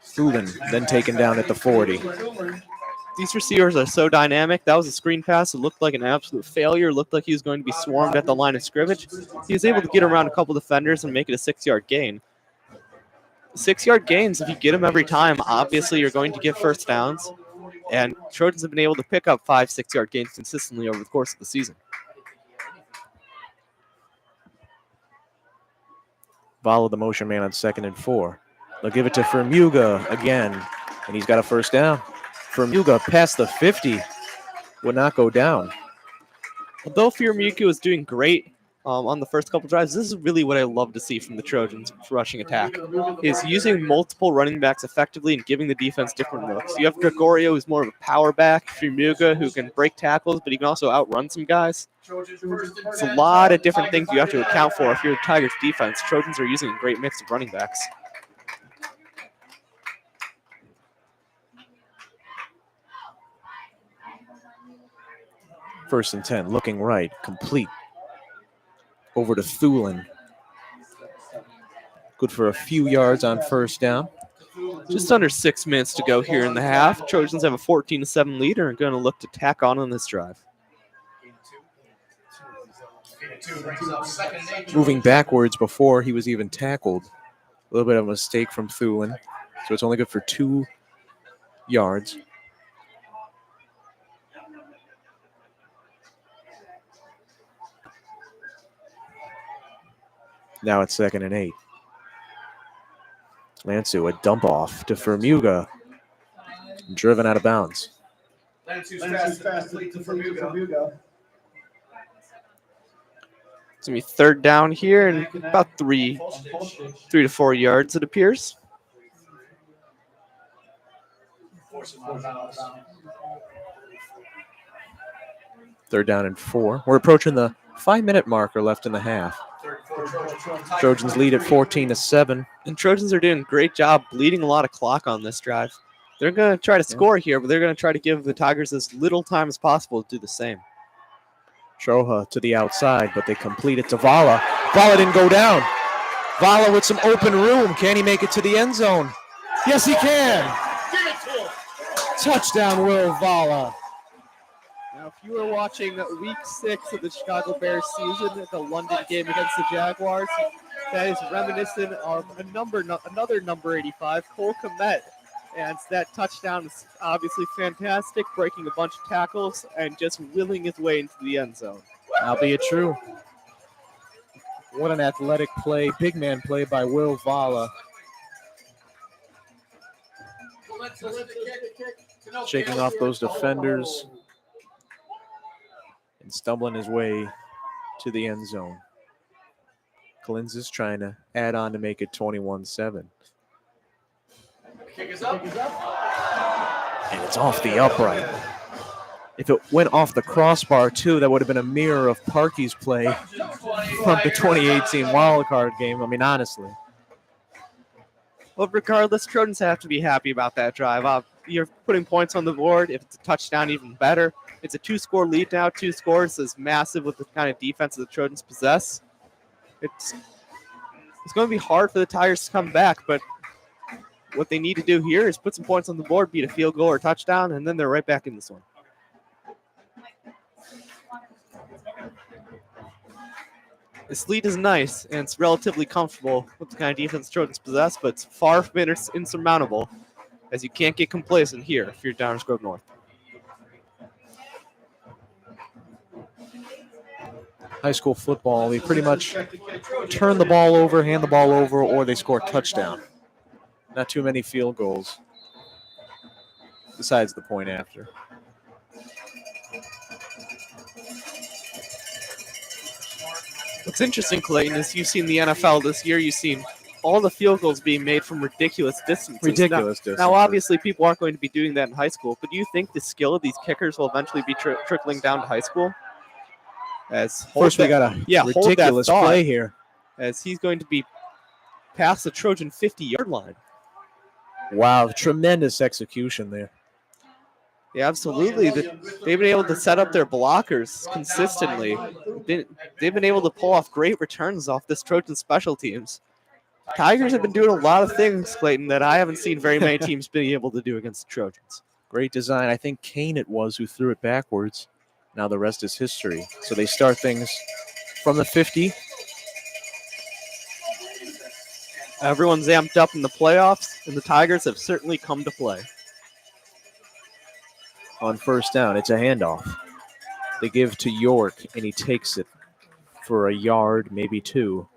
Thulin then taken down at the 40. These receivers are so dynamic. That was a screen pass. It looked like an absolute failure. It looked like he was going to be swarmed at the line of scrimmage. He was able to get around a couple defenders and make it a 6-yard gain. 6-yard gains, if you get them every time, obviously you're going to get first downs. And Trojans have been able to pick up 5-6-yard gains consistently over the course of the season. Follow the motion man on 2nd and 4. They'll give it to Fermuga again, and he's got a first down. Fermuga past the 50 would not go down. Although Fermuga was doing great on the first couple drives, this is really what I love to see from the Trojans' rushing attack, is using multiple running backs effectively and giving the defense different looks. You have Gregorio, who's more of a power back, Fermuga, who can break tackles, but he can also outrun some guys. It's a lot of different things you have to account for if you're the Tigers' defense. Trojans are using a great mix of running backs. First and 10, looking right, complete. Over to Thulin. Good for a few yards on first down. Just under 6 minutes to go here in the half. Trojans have a 14-7 lead and are going to look to tack on this drive. Moving backwards before he was even tackled. A little bit of a mistake from Thulin. So it's only good for 2 yards. Now it's 2nd and 8. Lansu, a dump off to Fermuga. Driven out of bounds. Lansu's fast to Fermuga. It's going to be 3rd down here and about 3 to 4 yards, it appears. Third down and 4. We're approaching the 5-minute marker left in the half. Trojans lead at 14-7. And Trojans are doing a great job bleeding a lot of clock on this drive. They're going to try to score here, but they're going to try to give the Tigers as little time as possible to do the same. Troja to the outside, but they complete it to Vala. Vala didn't go down. Vala with some open room. Can he make it to the end zone? Yes, he can. Touchdown, Will Vala. Now, if you were watching Week 6 of the Chicago Bears season, the London game against the Jaguars, that is reminiscent of another number 85, Cole Kmet. And that touchdown is obviously fantastic, breaking a bunch of tackles and just willing his way into the end zone. Albeit true. What an athletic play, big man play by Will Vala. Shaking off those defenders and stumbling his way to the end zone. Collins is trying to add on to make it 21-7. Kick is up. And it's off the upright. If it went off the crossbar, too, that would have been a mirror of Parkey's play from the 2018 wildcard game. I mean, honestly. Well, regardless, Trojans have to be happy about that drive. You're putting points on the board. If it's a touchdown, even better. It's a 2-score lead now. 2 scores is massive with the kind of defense that the Trojans possess. It's going to be hard for the Tigers to come back, but what they need to do here is put some points on the board, beat a field goal or touchdown, and then they're right back in this one. This lead is nice, and it's relatively comfortable with the kind of defense the Trojans possess, but it's far from insurmountable, as you can't get complacent here if you're Downers Grove North. High school football, they pretty much turn the ball over, hand the ball over, or they score a touchdown. Not too many field goals, besides the point after. What's interesting, Clayton, is you've seen the NFL this year. You've seen all the field goals being made from ridiculous distances. Now, obviously, people aren't going to be doing that in high school, but do you think the skill of these kickers will eventually be trickling down to high school? First, we got a ridiculous play here. As he's going to be past the Trojan 50-yard line. Wow, tremendous execution there. Yeah, absolutely. They've been able to set up their blockers consistently. They've been able to pull off great returns off this Trojan special teams. Tigers have been doing a lot of things, Clayton, that I haven't seen very many teams be able to do against the Trojans. Great design. I think Kane it was who threw it backwards. Now the rest is history. So they start things from the 50. Everyone's amped up in the playoffs, and the Tigers have certainly come to play. On first down, it's a handoff. They give to York, and he takes it for a yard, maybe 2.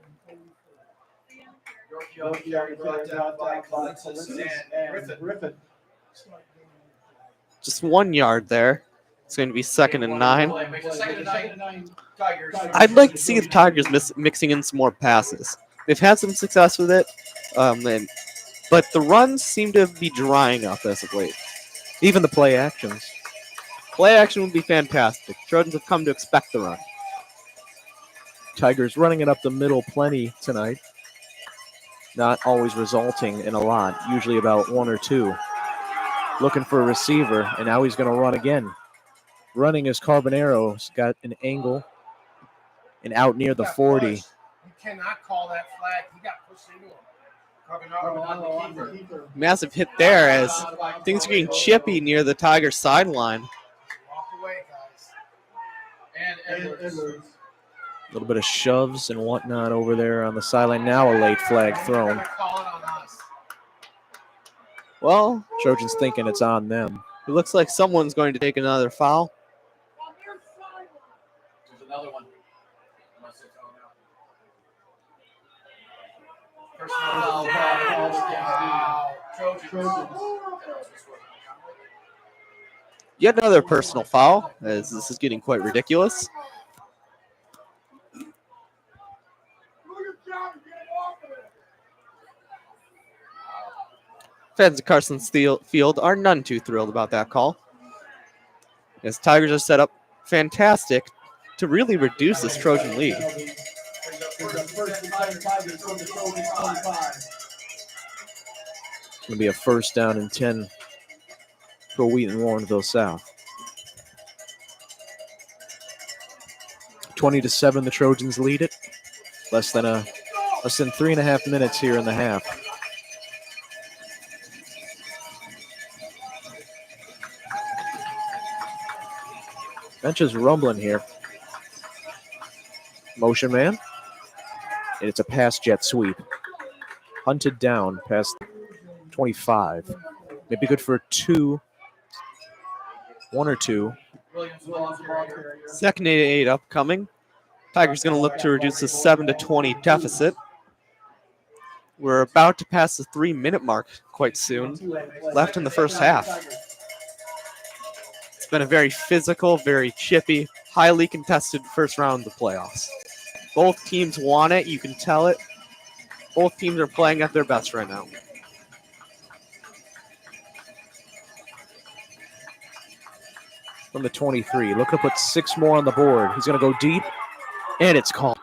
Just 1 yard there. It's going to be 2nd and 9. I'd like to see the Tigers mixing in some more passes. They've had some success with it, but the runs seem to be drying up as of late. Even the play actions. Play action would be fantastic. Trojans have come to expect the run. Tigers running it up the middle plenty tonight. Not always resulting in a lot, usually about 1 or 2. Looking for a receiver, and now he's going to run again. Running is Carbonero's got an angle and out near the 40. You cannot call that flag. He got pushed into him. Massive hit there as things are getting chippy near the Tiger sideline. Walk away, guys. And Edwards. A little bit of shoves and whatnot over there on the sideline. Now a late flag thrown. Well, Trojans thinking it's on them. It looks like someone's going to take another foul. There's another one. Yet another personal foul, as this is getting quite ridiculous. Fans at Carson Field are none too thrilled about that call, as Tigers are set up fantastic to really reduce this Trojan lead. It's going to be a 1st down and 10 for Wheaton, Warrenville South. 20-7, the Trojans lead it. Less than 3.5 minutes here in the half. Bench is rumbling here. Motion man. And it's a pass jet sweep. Hunted down past 25. Maybe good for 2. 1 or 2. 2nd and 8 upcoming. Tigers going to look to reduce the 7-20 deficit. We're about to pass the 3-minute mark quite soon. Left in the first half. It's been a very physical, very chippy, highly contested first round of the playoffs. Both teams want it. You can tell it. Both teams are playing at their best right now. from the 23. Look to put 6 more on the board. He's going to go deep, and it's caught.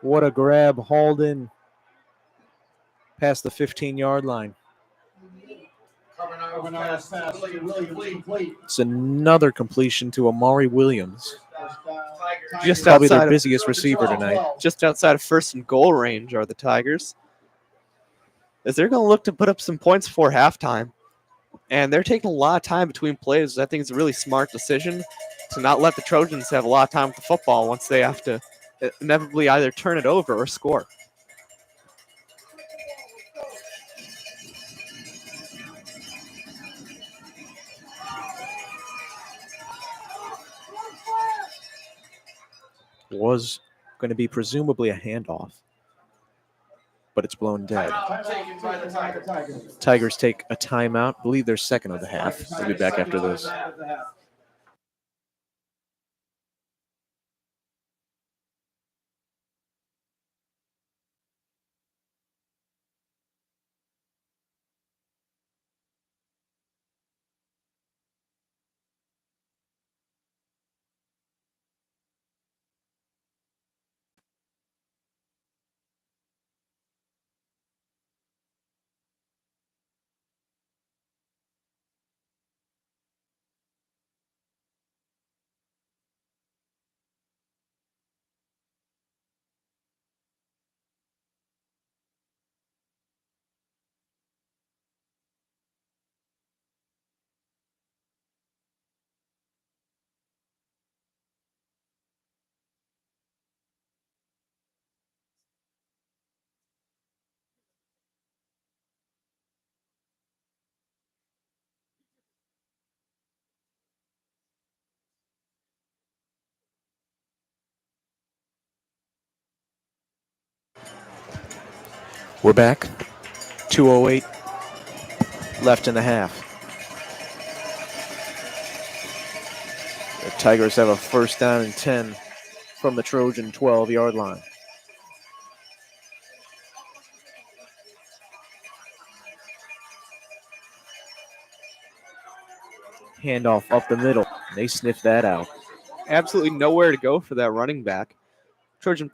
What a grab, hauled in past the 15-yard line. It's another completion to Amari Williams. Just Probably outside their of, busiest receiver tonight. just outside of first and goal range are the Tigers, as they're going to look to put up some points before halftime. And they're taking a lot of time between plays. I think it's a really smart decision to not let the Trojans have a lot of time with the football once they have to inevitably either turn it over or score. Was going to be presumably a handoff, but it's blown dead. Tigers take a timeout. I believe they're second of the half. They'll be back after this. We're back. 2:08 left in the half. The Tigers have a first down and 10 from the Trojan 12-yard line. Handoff up the middle. They sniff that out. Absolutely nowhere to go for that running back. Trojan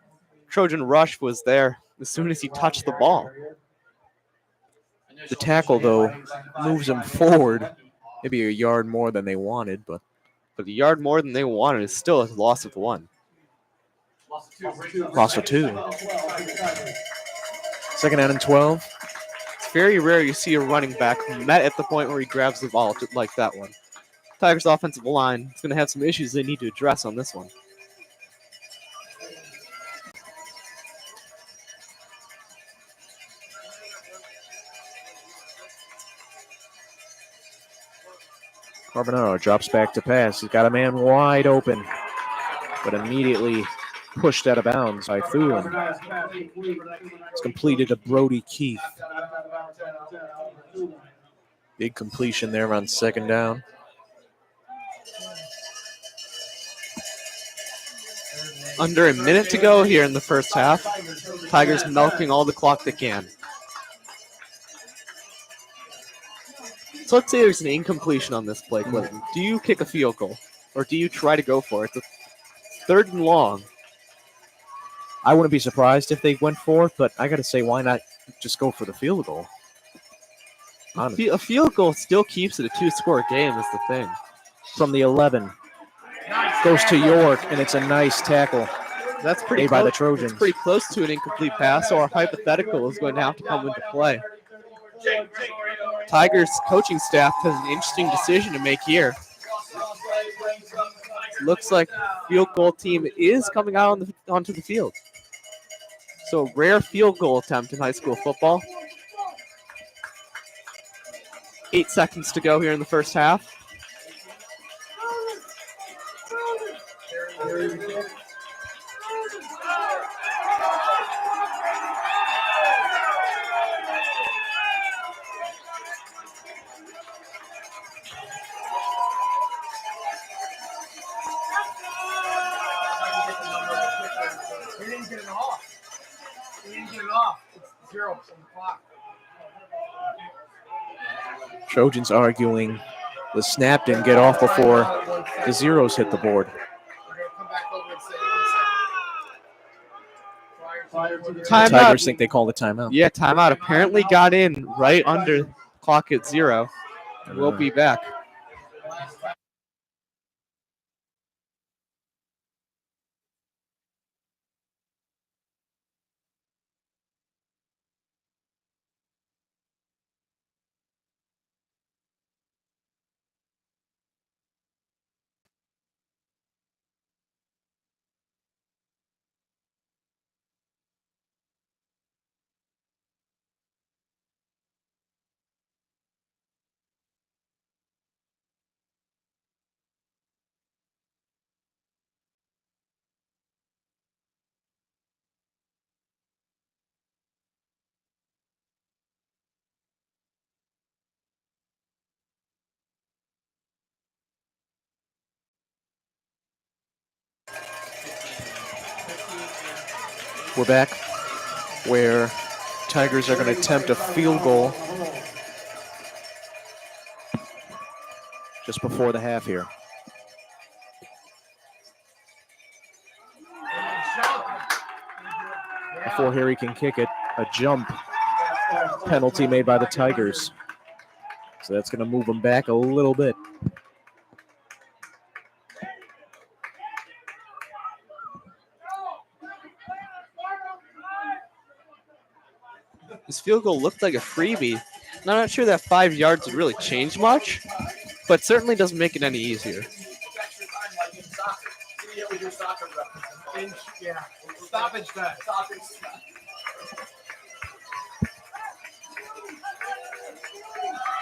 rush was there as soon as he touched the ball. The tackle, though, moves him forward maybe a yard more than they wanted, but a yard more than they wanted is still a loss of 1. loss of 2. Second down and 12. It's very rare you see a running back met at the point where he grabs the ball like that one. Tigers offensive line is going to have some issues they need to address on this one. Carbonaro drops back to pass. He's got a man wide open, but immediately pushed out of bounds by Thulin. It's completed to Brody Keith. Big completion there on second down. Under a minute to go here in the first half. Tigers milking all the clock they can. So let's say there's an incompletion on this play, Clinton. Do you kick a field goal, or do you try to go for it? It's third and long. I wouldn't be surprised if they went for it, but I got to say, why not just go for the field goal? Honestly. A field goal still keeps it a 2-score game is the thing. From the 11. Goes to York, and it's a nice tackle. That's pretty made close, by the Trojans. It's pretty close to an incomplete pass, so our hypothetical is going to have to come into play. Tigers coaching staff has an interesting decision to make here. Looks like field goal team is coming out onto the field. So a rare field goal attempt in high school football. 8 seconds to go here in the first half. Trojans arguing The snap didn't get off before the zeros hit the board. The Tigers think they called a timeout. Yeah, timeout apparently got in right under clock at 0. We'll be back. We're back where Tigers are going to attempt a field goal just before the half here. Before Harry can kick it, a jump penalty made by the Tigers. So that's going to move them back a little bit. This field goal looked like a freebie. I'm not sure that 5 yards would really change much, but certainly doesn't make it any easier. Yeah. Stoppage time.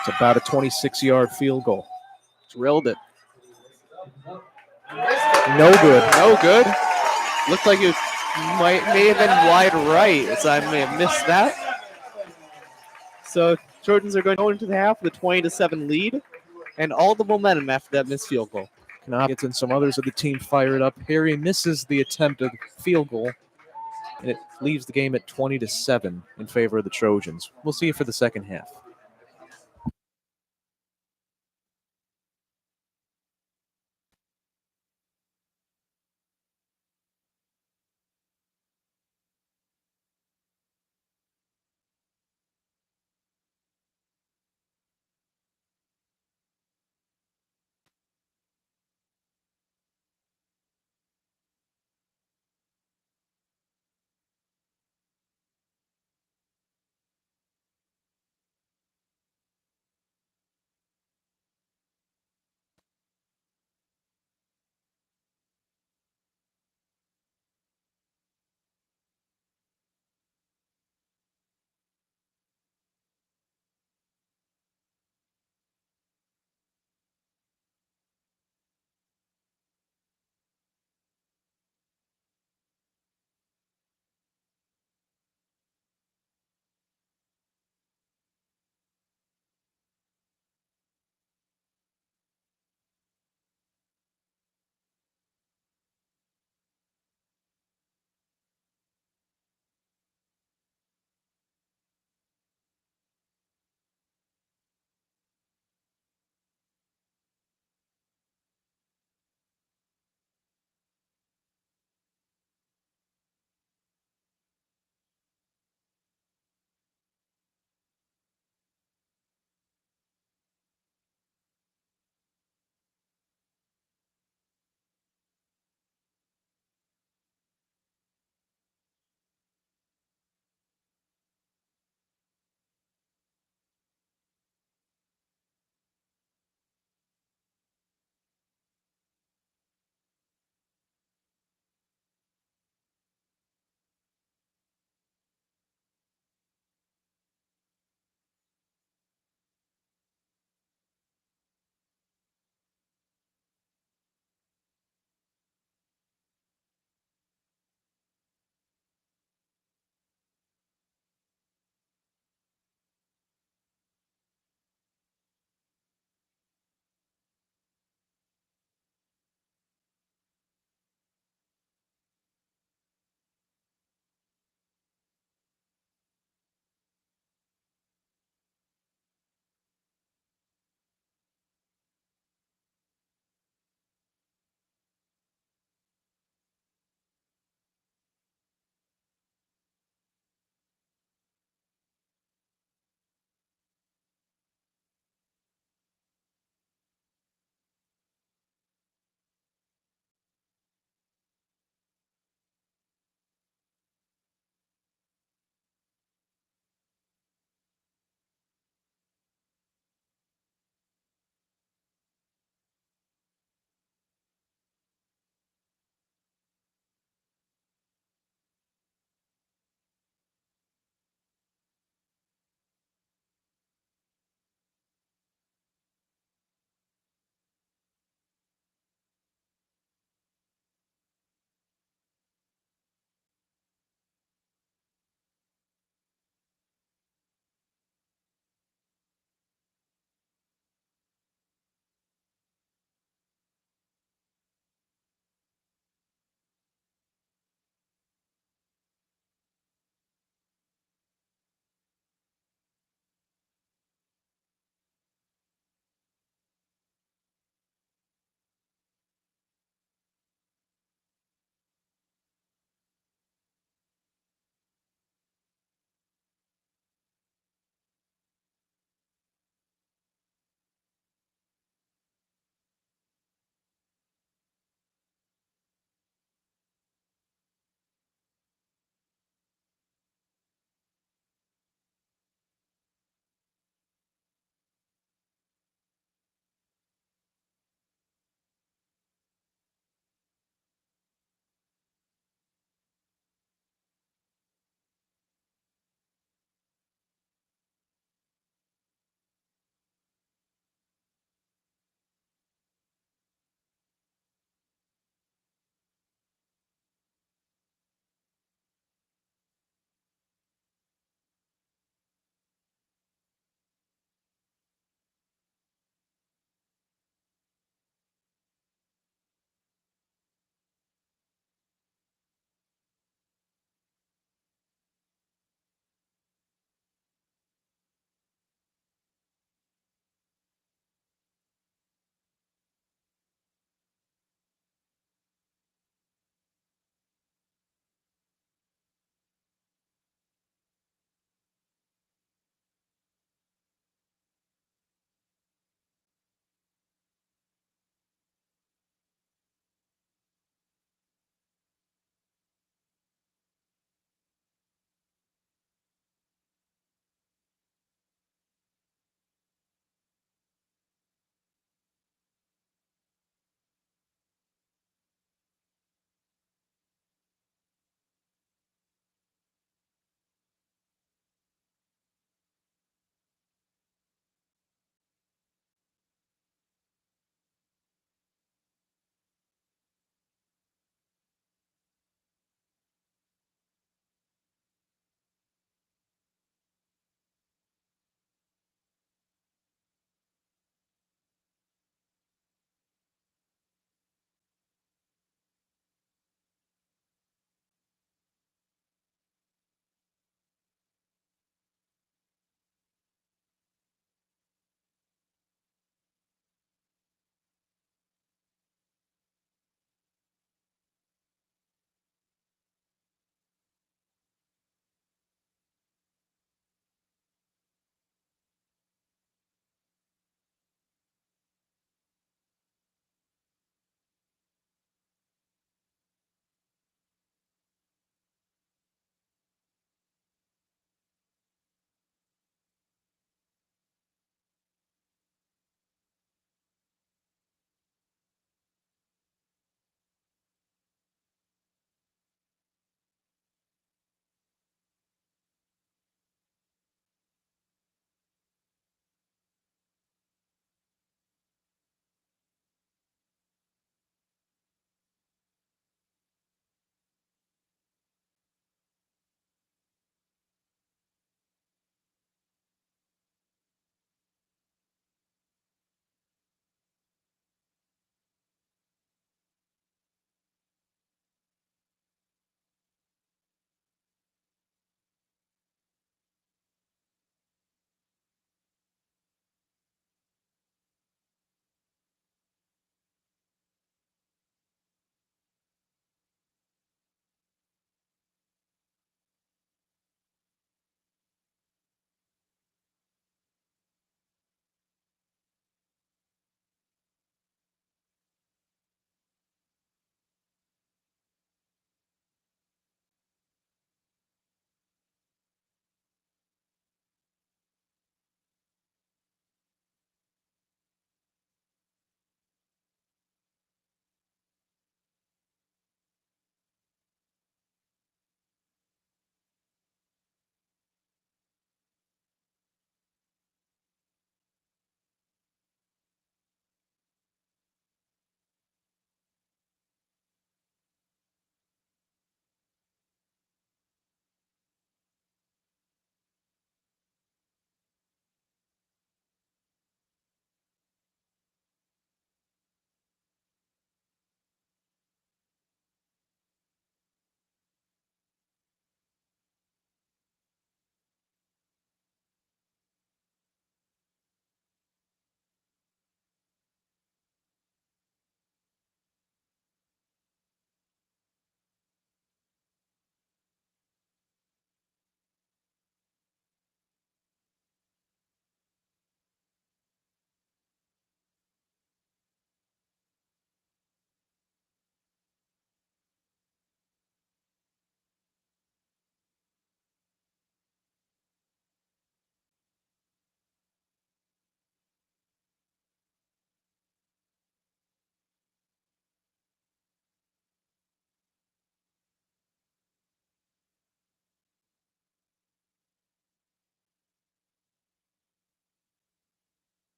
It's about a 26-yard field goal. Drilled it. No good. No good. Looked like it may have been wide right, as I may have missed that. So Trojans are going to go into the half with a 20-7 lead, and all the momentum after that missed field goal. Knockett and some others of the team fired up. Harry misses the attempted field goal, and it leaves the game at 20-7 in favor of the Trojans. We'll see you for the second half.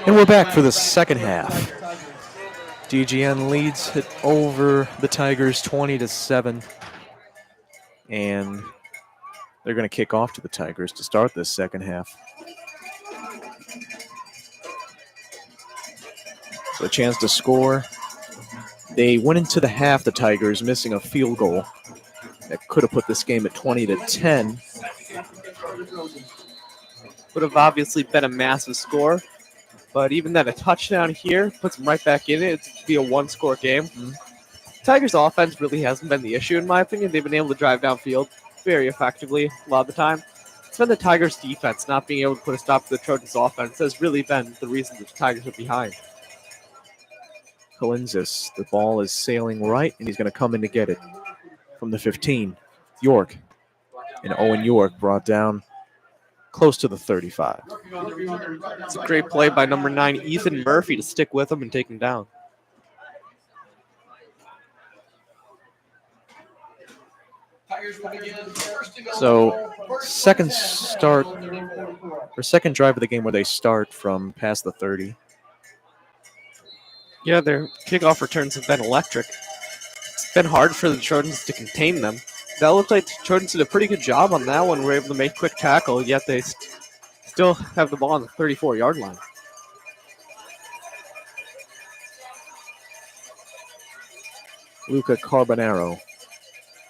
And we're back for the second half. DGN leads it over the Tigers 20-7. And they're going to kick off to the Tigers to start this second half. So a chance to score. They went into the half, the Tigers, missing a field goal that could have put this game at 20-10. Would have obviously been a massive score, but even then, a touchdown here puts them right back in it. It'd be a one-score game. Tigers' offense really hasn't been the issue, in my opinion. They've been able to drive downfield very effectively a lot of the time. It's been the Tigers' defense not being able to put a stop to the Trojans' offense has really been the reason that the Tigers are behind. Colinzis, the ball is sailing right, and he's going to come in to get it from the 15. York. And Owen York brought down close to the 35. It's a great play by number 9, Ethan Murphy, to stick with him and take him down. So second drive of the game where they start from past the 30. Yeah, their kickoff returns have been electric. It's been hard for the Trojans to contain them. That looked like the Trojans did a pretty good job on that one. Were able to make quick tackle, yet they still have the ball on the 34-yard line. Luca Carbonaro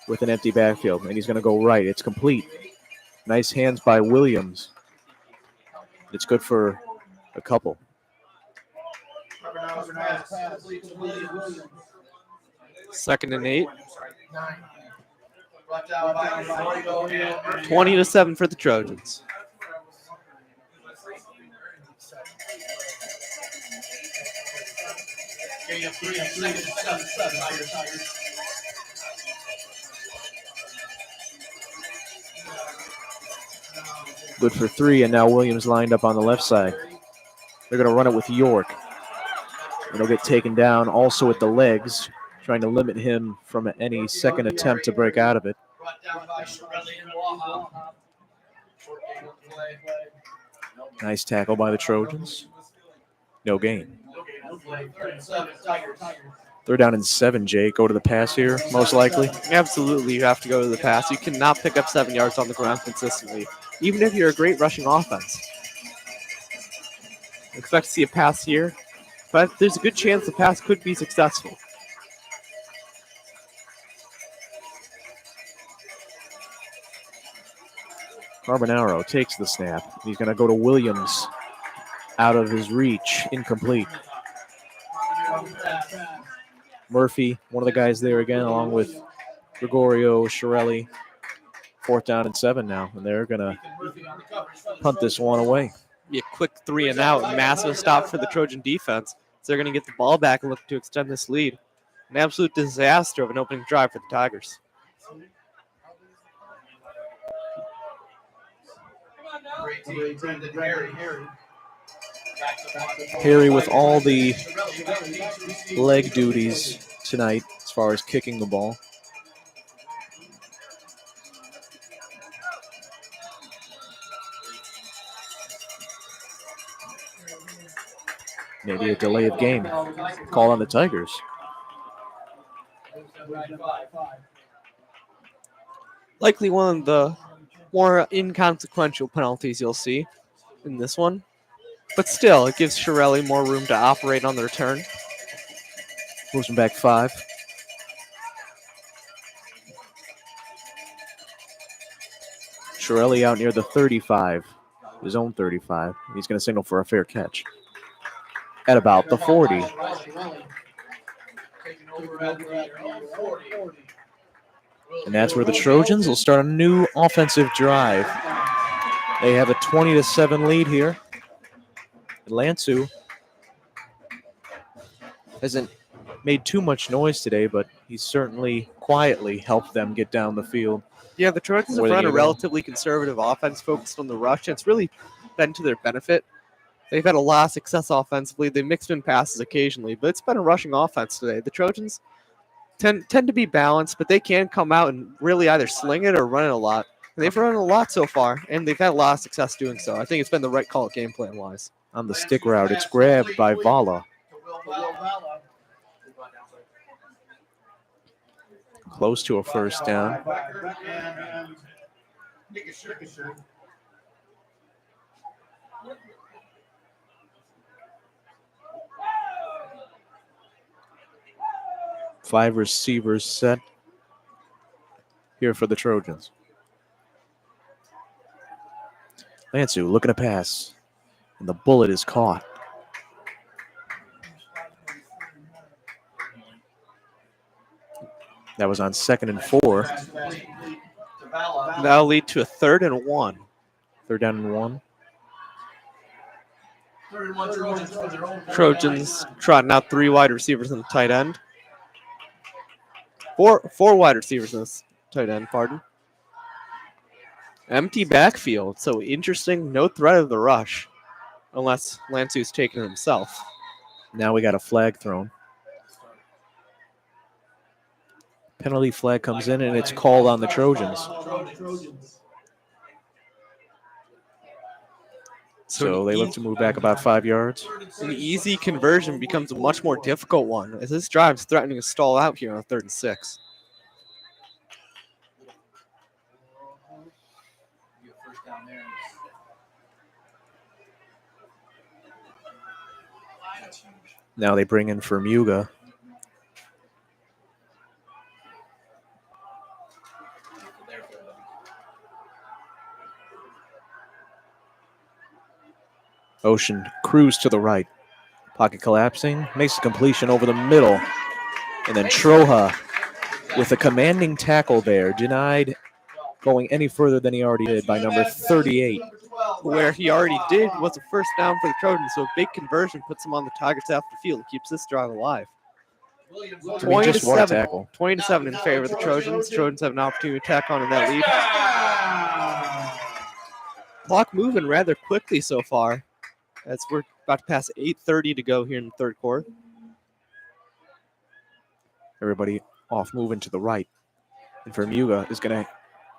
with an empty backfield, and he's going to go right. It's complete. Nice hands by Williams. It's good for a couple. 2nd and 8. 20-7 for the Trojans. Good for 3, and now Williams lined up on the left side. They're going to run it with York. And he'll get taken down also at the legs, trying to limit him from any second attempt to break out of it. Nice tackle by the Trojans. No gain. 3rd down and 7, Jay. Go to the pass here, most likely. Absolutely, you have to go to the pass. You cannot pick up 7 yards on the ground consistently, even if you're a great rushing offense. Expect to see a pass here, but there's a good chance the pass could be successful. Carbonaro takes the snap. He's going to go to Williams. Out of his reach. Incomplete. Murphy, one of the guys there again, along with Gregorio, Shirelli. 4th down and 7 now, and they're going to punt this one away. Be a quick 3 and out, massive stop for the Trojan defense. So they're going to get the ball back and look to extend this lead. An absolute disaster of an opening drive for the Tigers. Harry with all the leg duties tonight as far as kicking the ball. Maybe a delay of game call on the Tigers. Likely one of the more inconsequential penalties you'll see in this one. But still, it gives Shirelli more room to operate on the return. Moves him back 5. Shirelli out near the 35, his own 35. He's going to signal for a fair catch. At about the 40. And that's where the Trojans will start a new offensive drive. They have a 20-7 lead here. Lansu hasn't made too much noise today, but he's certainly quietly helped them get down the field. Yeah, the Trojans have run a relatively conservative offense focused on the rush, and it's really been to their benefit. They've had a lot of success offensively. They mixed in passes occasionally, but it's been a rushing offense today. The Trojans tend to be balanced, but they can come out and really either sling it or run it a lot. And they've run a lot so far, and they've had a lot of success doing so. I think it's been the right call game plan-wise. on the stick route. It's grabbed by Vala. Close to a first down. Five receivers set here for the Trojans. Lansu looking to pass, and the bullet is caught. That was on 2nd and 4. That'll lead to a 3rd and 1. 3rd down and 1. Trojans trotting out 3 wide receivers and a tight end. Four wide receivers and a tight end, pardon. Empty backfield, so interesting. No threat of the rush, unless Lansu's taken it himself. Now we got a flag thrown. Penalty flag comes in, and it's called on the Trojans. So they look to move back about 5 yards. An easy conversion becomes a much more difficult one, as this drive is threatening to stall out here on a 3rd and 6. Now they bring in Fermuga. Ocean cruise to the right. Pocket collapsing. Makes a completion over the middle. And then Troja with a commanding tackle there. Denied going any further than he already did by number 38. Where he already did was a first down for the Trojans, so a big conversion puts him on the Tigers' half the field and keeps this drive alive. To me, just one tackle. 20-7 in favor of the Trojans. Trojans have an opportunity to tack on in that lead. Clock moving rather quickly so far, as we're about to pass 8:30 to go here in the 3rd quarter. Everybody off moving to the right. And Fermuga is going to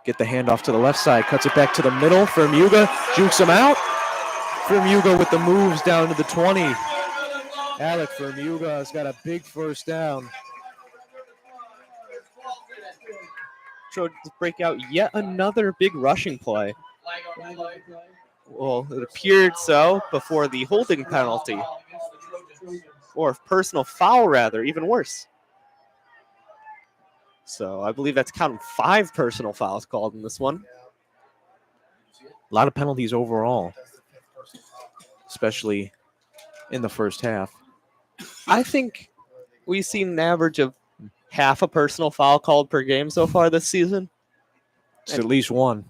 get the handoff to the left side, cuts it back to the middle. Fermuga jukes him out. Fermuga with the moves down to the 20. Alec Fermuga has got a big first down. Trojans break out yet another big rushing play. Well, it appeared so before the holding penalty. Or personal foul, rather, even worse. So I believe that's counting 5 personal fouls called in this one. A lot of penalties overall, especially in the first half. I think we've seen an average of half a personal foul called per game so far this season. It's at least one.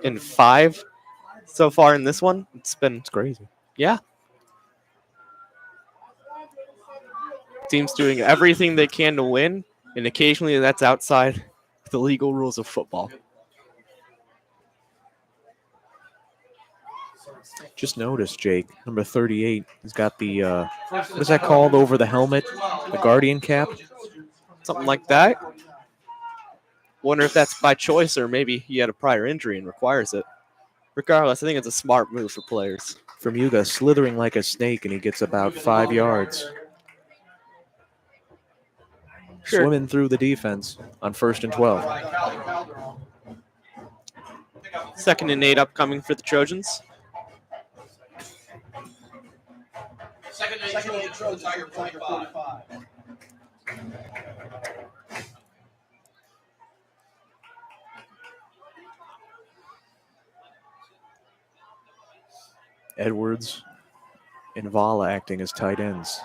And 5 so far in this one. It's crazy. Yeah. Teams doing everything they can to win, and occasionally that's outside the legal rules of football. Just noticed, Jake, number 38 has got the, what is that called over the helmet? The Guardian cap? Something like that. Wonder if that's by choice or maybe he had a prior injury and requires it. Regardless, I think it's a smart move for players. Fermuga slithering like a snake, and he gets about 5 yards. Sure. Swimming through the defense on 1st and 12. 2nd and 8 upcoming for the Trojans. Second and 8, Tiger 25. Edwards and Vala acting as tight ends.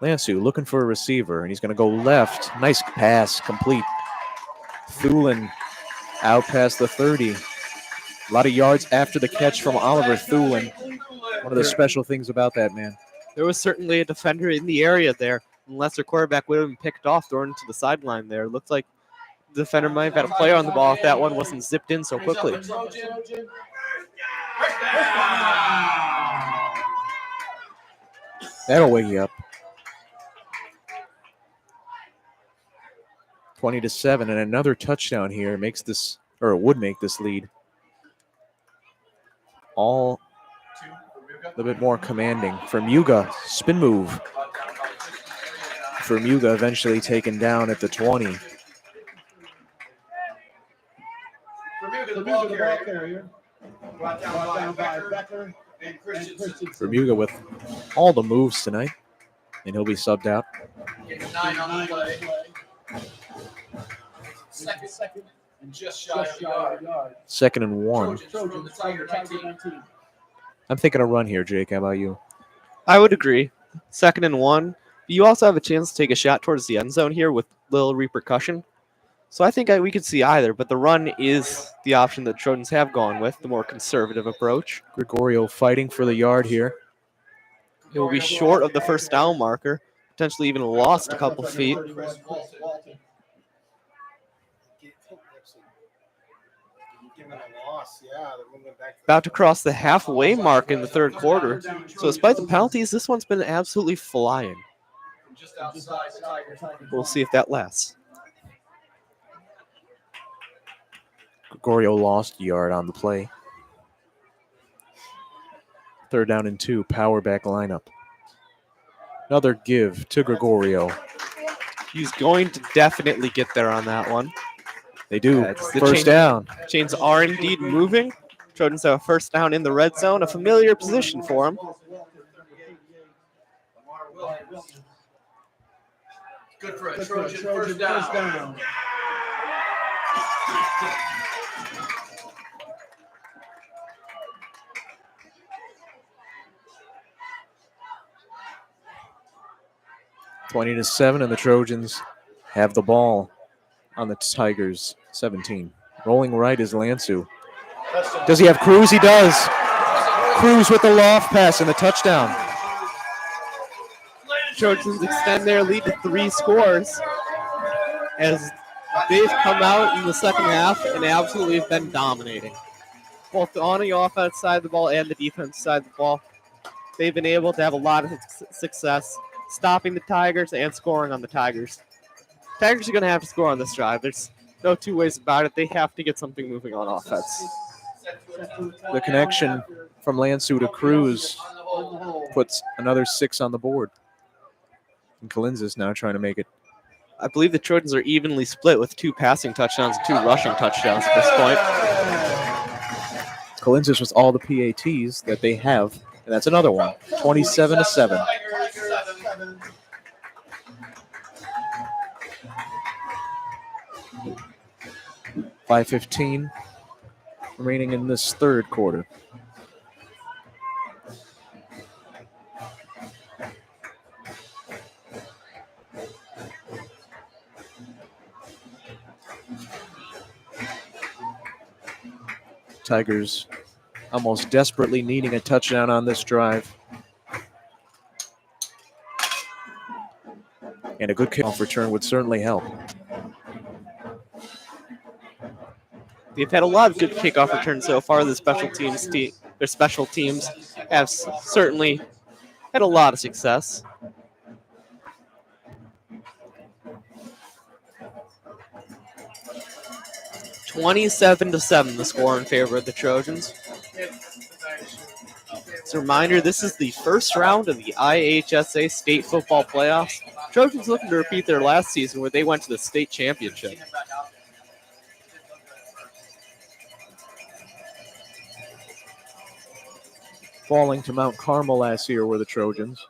Lansu looking for a receiver, and he's going to go left. Nice pass, complete. Thulin out past the 30. A lot of yards after the catch from Oliver Thulin. One of the special things about that man. There was certainly a defender in the area there. Unless their quarterback would have been picked off, thrown into the sideline there. Looked like the defender might have had a player on the ball if that one wasn't zipped in so quickly. That'll wake you up. 20-7, and another touchdown here makes this, or would make this lead all a little bit more commanding. Vermuga, spin move. Vermuga eventually taken down at the 20. The ball carrier. Brought down by Becker and Christensen. Vermuga with all the moves tonight, and he'll be subbed out. Getting 9 on the play. Second, and just shy of the yard. 2nd and 1. Trojans from the Tiger 19. I'm thinking a run here, Jake. How about you? I would agree. 2nd and 1. You also have a chance to take a shot towards the end zone here with little repercussion. So I think we could see either, but the run is the option that Trojans have gone with, the more conservative approach. Gregorio fighting for the yard here. It will be short of the first down marker, potentially even lost a couple feet. About to cross the halfway mark in the third quarter. So despite the penalties, this one's been absolutely flying. We'll see if that lasts. Gregorio lost a yard on the play. 3rd down and 2, power back lineup. Another give to Gregorio. He's going to definitely get there on that one. They do. The First down. Chains are indeed moving. Trojans have a first down in the red zone, a familiar position for him. Good for a Trojan first down. Twenty to 7, and the Trojans have the ball on the Tigers' 17. Rolling right is Lansu. Does he have Cruz? He does. Cruz with the loft pass and the touchdown. Trojans extend their lead to 3 scores as they've come out in the second half and absolutely have been dominating. Both on the offense side of the ball and the defense side of the ball, they've been able to have a lot of success stopping the Tigers and scoring on the Tigers. Tigers are going to have to score on this drive. There's no two ways about it. They have to get something moving on offense. The connection from Lansu to Cruz puts another 6 on the board. And Kalinzis now trying to make it. I believe the Trojans are evenly split with 2 passing touchdowns and 2 rushing touchdowns at this point. Kalinzis with all the PATs that they have, and that's another one. 27 to 7. .5:15 remaining in this third quarter. Tigers almost desperately needing a touchdown on this drive. And a good kickoff return would certainly help. They've had a lot of good kickoff returns so far. Their special teams have certainly had a lot of success. (27-7) the score in favor of the Trojans. As a reminder, this is the first round of the IHSA State Football Playoffs. Trojans looking to repeat their last season where they went to the state championship. Falling to Mount Carmel last year were the Trojans.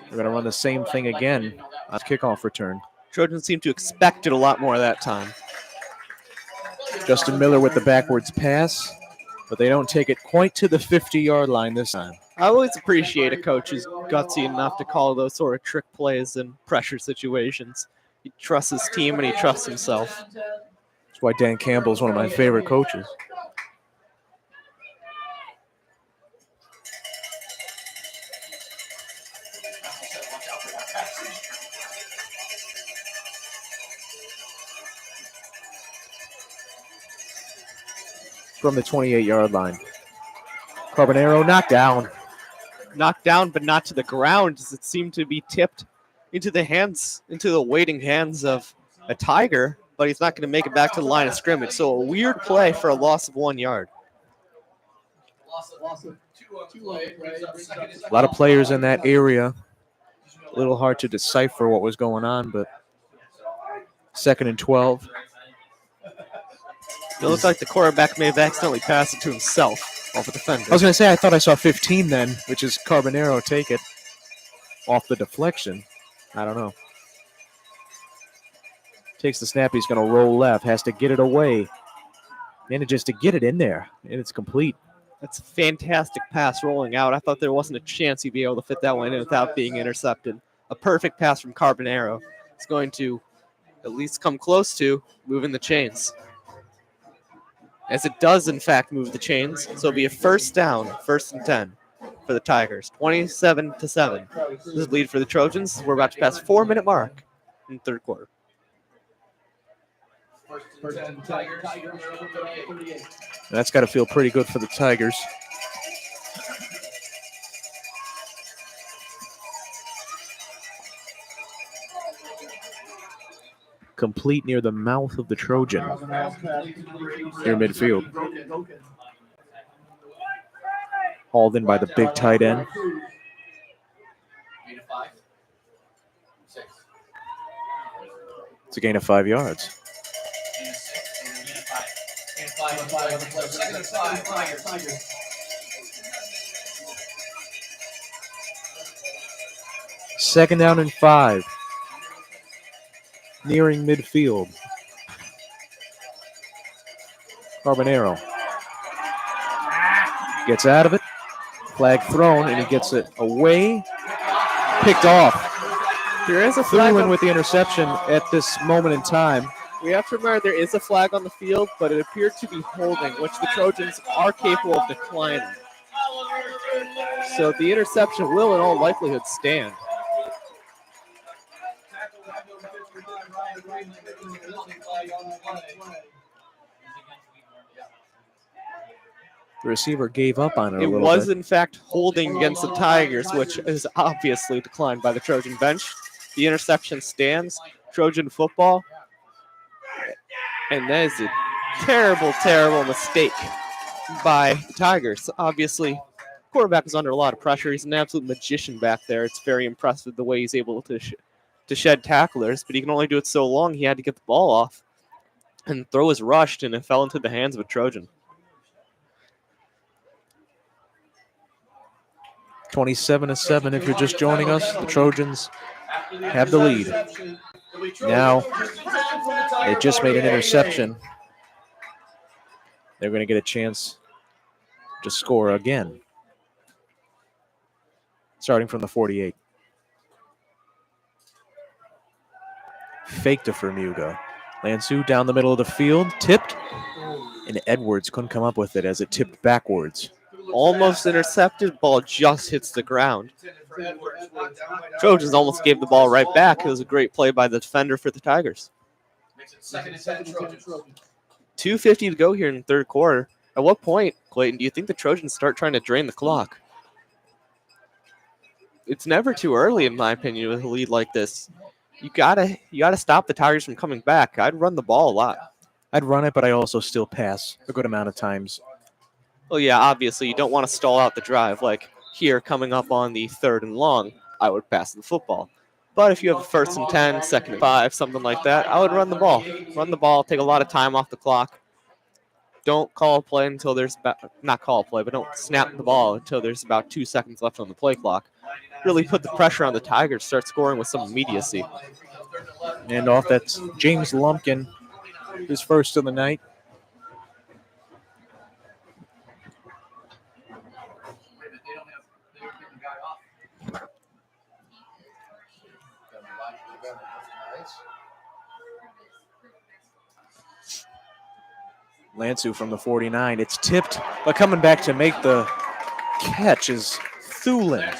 They're going to run the same thing again on kickoff return. Trojans seem to expect it a lot more that time. Justin Miller with the backwards pass, but they don't take it quite to the 50-yard line this time. I always appreciate a coach who's gutsy enough to call those sort of trick plays in pressure situations. He trusts his team and he trusts himself. That's why Dan Campbell is one of my favorite coaches. From the 28-yard line. Carbonero knocked down. Knocked down, but not to the ground, as it seemed to be tipped into the waiting hands of a Tiger, but he's not going to make it back to the line of scrimmage. So a weird play for a loss of 1 yard. A lot of players in that area. A little hard to decipher what was going on, but 2nd and 12. It looks like the quarterback may have accidentally passed it to himself off a defender. I was going to say, I thought I saw 15 then, which is Carbonero take it off the deflection. I don't know. Takes the snap. He's going to roll left. Has to get it away. Manages to get it in there, and it's complete. That's a fantastic pass rolling out. I thought there wasn't a chance he'd be able to fit that one in without being intercepted. A perfect pass from Carbonero. It's going to at least come close to moving the chains. As it does, in fact, move the chains. So it'll be a first down, 1st and 10 for the Tigers. 27-7. This is the lead for the Trojans. We're about to pass 4-minute mark in the third quarter. That's got to feel pretty good for the Tigers. Complete near the mouth of the Trojan. Near midfield. Hauled in by the big tight end. It's a gain of 5 yards. Second down and 5. Nearing midfield. Carbonero gets out of it. Flag thrown, and he gets it away. Picked off. There is a flag with the interception at this moment in time. We have to remember there is a flag on the field, but it appeared to be holding, which the Trojans are capable of declining. So the interception will, in all likelihood, stand. The receiver gave up on it a It little was, bit. in fact, holding against the Tigers, which is obviously declined by the Trojan bench. The interception stands. Trojan football. And that is a terrible, terrible mistake by the Tigers. Obviously, quarterback is under a lot of pressure. He's an absolute magician back there. It's very impressive the way he's able to shed tacklers, but he can only do it so long. He had to get the ball off, and throw was rushed, and it fell into the hands of a Trojan. 27-7 if you're just joining us. The Trojans have the lead. Now, they just made an interception. They're going to get a chance to score again. Starting from the 48. Fake to Fermuga. Lansu down the middle of the field, tipped, and Edwards couldn't come up with it as it tipped backwards. Almost intercepted, ball just hits the ground. Trojans almost gave the ball right back. It was a great play by the defender for the Tigers. 2:50 to go here in the third quarter. At what point, Clayton, do you think the Trojans start trying to drain the clock? It's never too early, in my opinion, with a lead like this. You gotta stop the Tigers from coming back. I'd run the ball a lot. I'd run it, but I also still pass a good amount of times. Well, yeah, obviously you don't want to stall out the drive. Like here, coming up on the 3rd and long, I would pass the football. But if you have a 1st and 10, 2nd and 5, something like that, I would run the ball. Run the ball, take a lot of time off the clock. Don't call a play until there's not call a play, but don't snap the ball until there's about 2 seconds left on the play clock. Really put the pressure on the Tigers, start scoring with some immediacy. And off, that's James Lumpkin, his first of the night. Lansu from the 49. It's tipped, but coming back to make the catch is Thulin.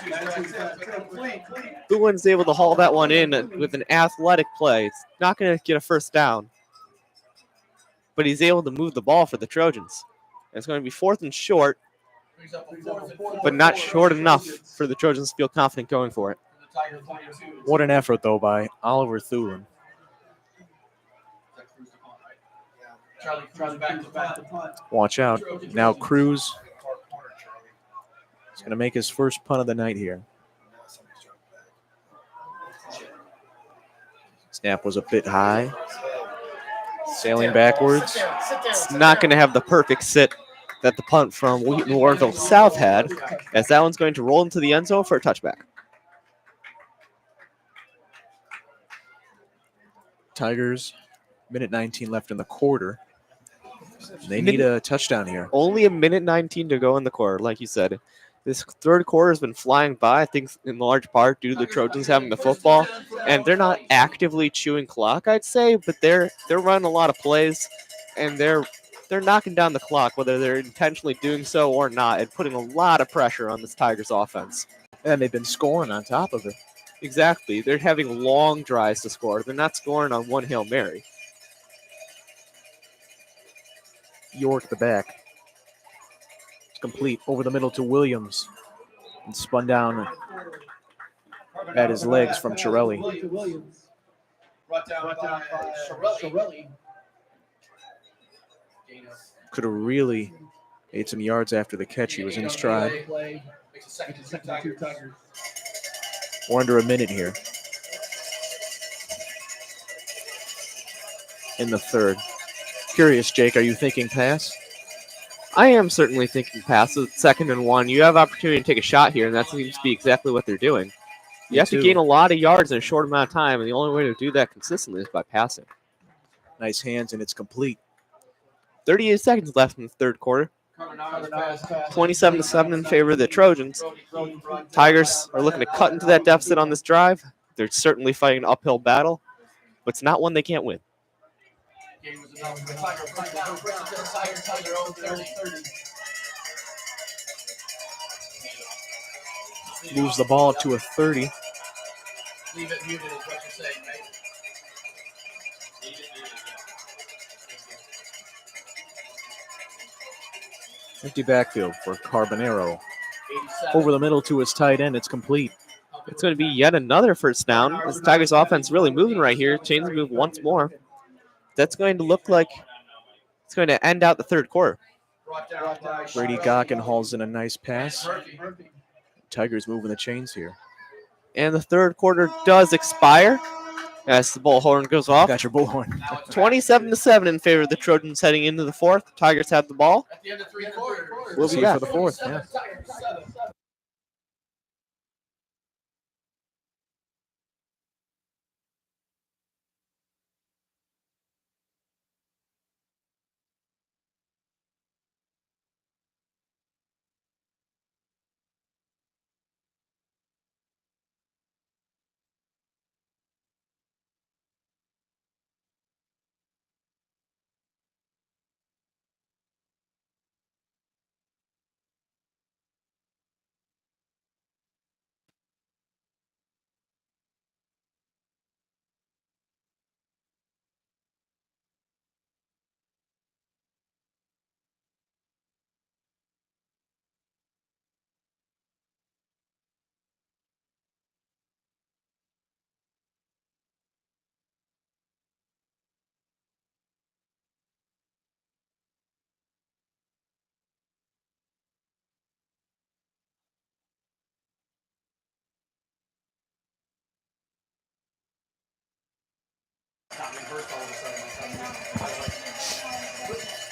Thulin's able to haul that one in with an athletic play. It's not going to get a first down, but he's able to move the ball for the Trojans. And it's going to be 4th and short, but not short enough for the Trojans to feel confident going for it. What an effort, though, by Oliver Thulin. Watch out. Now Cruz He's going to make his first punt of the night here. Snap was a bit high. Sailing backwards. It's not going to have the perfect sit that the punt from Wheaton Warrenville South had, as that one's going to roll into the end zone for a touchback. Tigers, minute 19 left in the quarter. They need a touchdown here. Only a minute 19 to go in the quarter, like you said. This third quarter has been flying by, I think in large part due to the Trojans having the football. And they're not actively chewing clock, I'd say, but they're running a lot of plays, and they're knocking down the clock, whether they're intentionally doing so or not, and putting a lot of pressure on this Tigers offense. And they've been scoring on top of it. Exactly. They're having long drives to score. They're not scoring on one Hail Mary. York the back. It's complete over the middle to Williams. And spun down at his legs from Chirelli. Brought down by Shirelli. Could have really made some yards after the catch. He was in stride. We're under a minute here in the third. Curious, Jake, are you thinking pass? I am certainly thinking pass. It's 2nd and 1. You have opportunity to take a shot here, and that seems to be exactly what they're doing. You have to gain a lot of yards in a short amount of time, and the only way to do that consistently is by passing. Nice hands, and it's complete. 38 seconds left in the third quarter. 27-7 in favor of the Trojans. Tigers are looking to cut into that deficit on this drive. They're certainly fighting an uphill battle, but it's not one they can't win. Moves the ball to a 30. Leave it muted is what you're saying, right? Empty backfield for Carbonero. Over the middle to his tight end. It's complete. It's going to be yet another first down. This Tigers offense really moving right here. Chains move once more. That's going to look like it's going to end out the third quarter. Brady Gockin hauls in a nice pass. Tigers moving the chains here. And the third quarter does expire as the bullhorn goes off. Got your bullhorn. 27-7 in favor of the Trojans heading into the fourth. Tigers have the ball. At the end of 3 quarters. We'll see for the fourth. Yeah.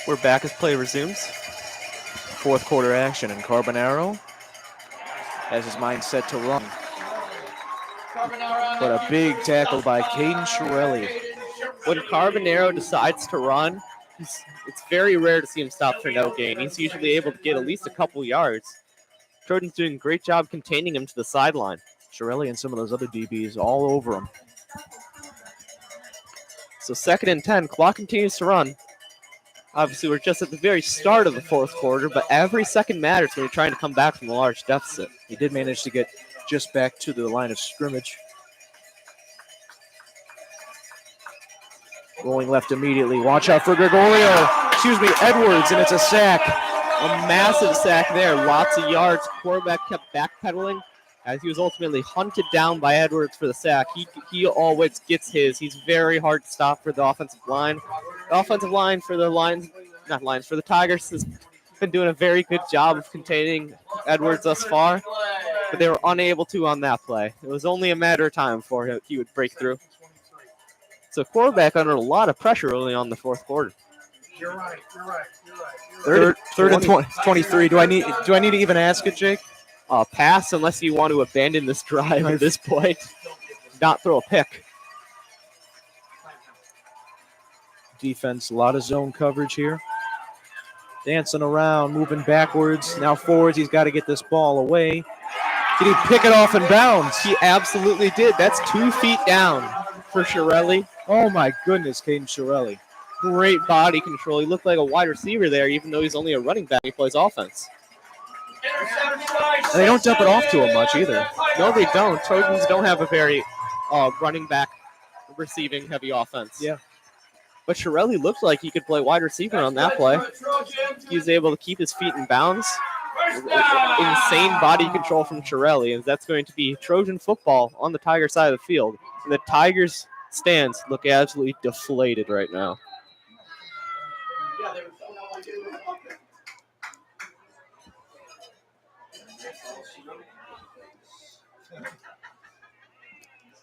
We're back as play resumes. Fourth quarter action, and Carbonero has his mind set to run. But a big tackle by Caden Shirelli. When Carbonero decides to run, it's very rare to see him stop for no gain. He's usually able to get at least a couple yards. Trojan's doing a great job containing him to the sideline. Shirelli and some of those other DBs all over him. So 2nd and 10, clock continues to run. Obviously, we're just at the very start of the fourth quarter, but every second matters when you're trying to come back from a large deficit. He did manage to get just back to the line of scrimmage. Rolling left immediately. Watch out for Edwards, and it's a sack. A massive sack there. Lots of yards. Quarterback kept backpedaling as he was ultimately hunted down by Edwards for the sack. He always gets his. He's very hard to stop for the offensive line. The offensive line for the Tigers has been doing a very good job of containing Edwards thus far, but they were unable to on that play. It was only a matter of time before he would break through. So quarterback under a lot of pressure early on in the fourth quarter. You're right. Third and 23. Do I need to even ask it, Jake? Pass unless you want to abandon this drive at this point. Not throw a pick. Defense, a lot of zone coverage here. Dancing around, moving backwards. Now forwards, he's got to get this ball away. Did he pick it off in bounds? He absolutely did. That's 2 feet down for Shirelli. Oh my goodness, Caden Shirelli. Great body control. He looked like a wide receiver there, even though he's only a running back. He plays offense. And they don't dump it off to him much either. No, they don't. Trojans don't have a very running back receiving heavy offense. Yeah. But Shirelli looked like he could play wide receiver on that play. He was able to keep his feet in bounds. Insane body control from Shirelli, and that's going to be Trojan football on the Tiger side of the field. And the Tigers stands look absolutely deflated right now.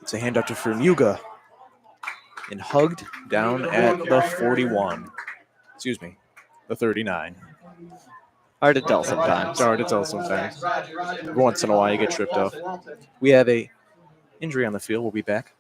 It's a handoff to Fermuga. And hugged down at the 41. Excuse me, the 39. Hard to tell sometimes. It's hard to tell sometimes. Every once in a while you get tripped up. We have a injury on the field. We'll be back.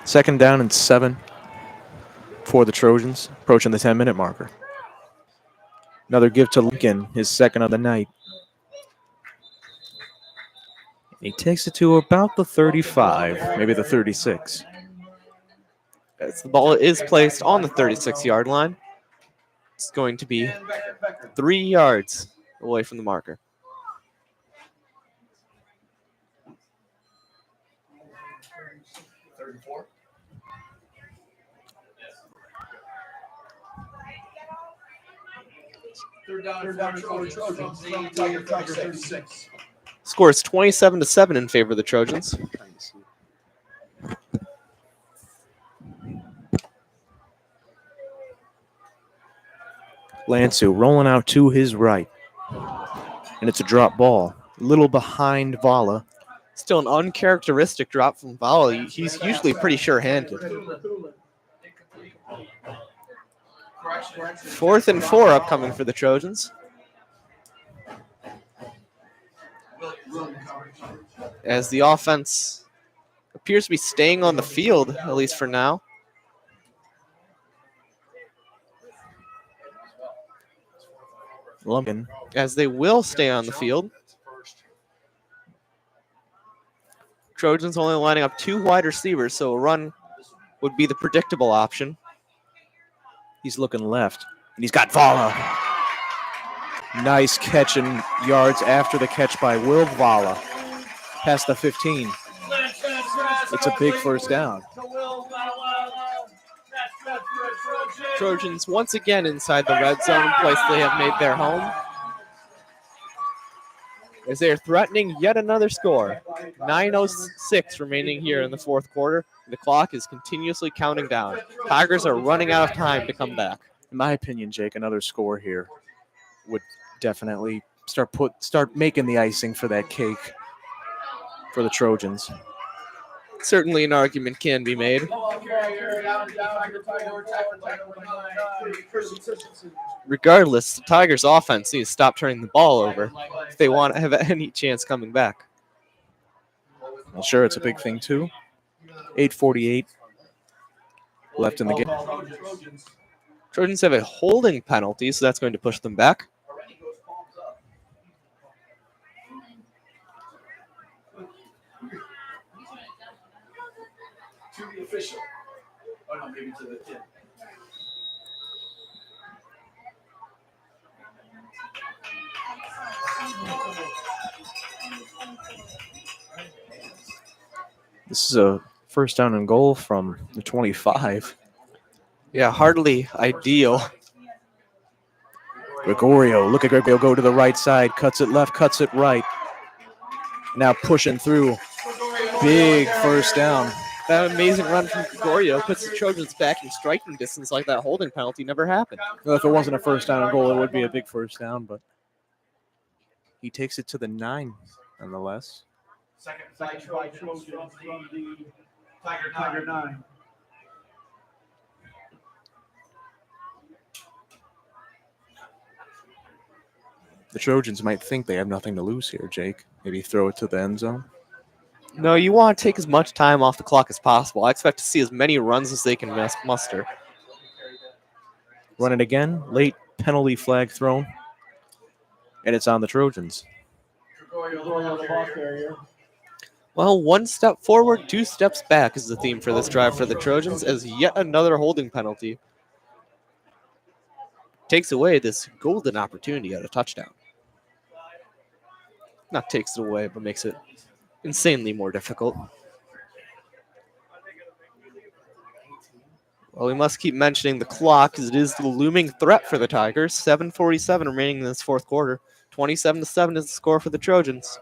Second down and 7 for the Trojans, approaching the 10-minute marker. Another give to Lincoln, his second of the night. He takes it to about the 35, maybe the 36. As the ball is placed on the 36-yard line, it's going to be 3 yards away from the marker. Third down for the Trojans from Tiger 36. Score is 27-7 in favor of the Trojans. Lansu rolling out to his right. And it's a drop ball. A little behind Vala. Still an uncharacteristic drop from Vala. He's usually pretty sure-handed. 4th and 4 upcoming for the Trojans. As the offense appears to be staying on the field, at least for now. Lumpkin. As they will stay on the field. Trojans only lining up 2 wide receivers, so a run would be the predictable option. He's looking left, and he's got Vala. Nice catch and yards after the catch by Will Vala. Past the 15. It's a big first down. Trojans once again inside the red zone, place they have made their home, as they are threatening yet another score. 9:06 remaining here in the fourth quarter. The clock is continuously counting down. Tigers are running out of time to come back. In my opinion, Jake, another score here would definitely start making the icing for that cake for the Trojans. Certainly an argument can be made. Regardless, the Tigers' offense needs to stop turning the ball over if they want to have any chance coming back. Well, sure, it's a big thing, too. 8:48 left in the game. Trojans have a holding penalty, so that's going to push them back. To the official. Oh no, maybe to the kid. This is a first down and goal from the 25. Yeah, hardly ideal. Gregorio, look at Gregorio go to the right side, cuts it left, cuts it right. Now pushing through. Big first down. That amazing run from Gregorio puts the Trojans back in striking distance like that holding penalty never happened. Well, if it wasn't a first down and goal, it would be a big first down, but he takes it to the 9 nonetheless. Second by Trojans from the Tiger 9. The Trojans might think they have nothing to lose here, Jake. Maybe throw it to the end zone. No, you want to take as much time off the clock as possible. I expect to see as many runs as they can muster. Run it again. Late penalty flag thrown. And it's on the Trojans. Well, one step forward, 2 steps back is the theme for this drive for the Trojans, as yet another holding penalty takes away this golden opportunity at a touchdown. Not takes it away, but makes it insanely more difficult. Well, we must keep mentioning the clock, as it is the looming threat for the Tigers. 7:47 remaining in this fourth quarter. 27-7 is the score for the Trojans.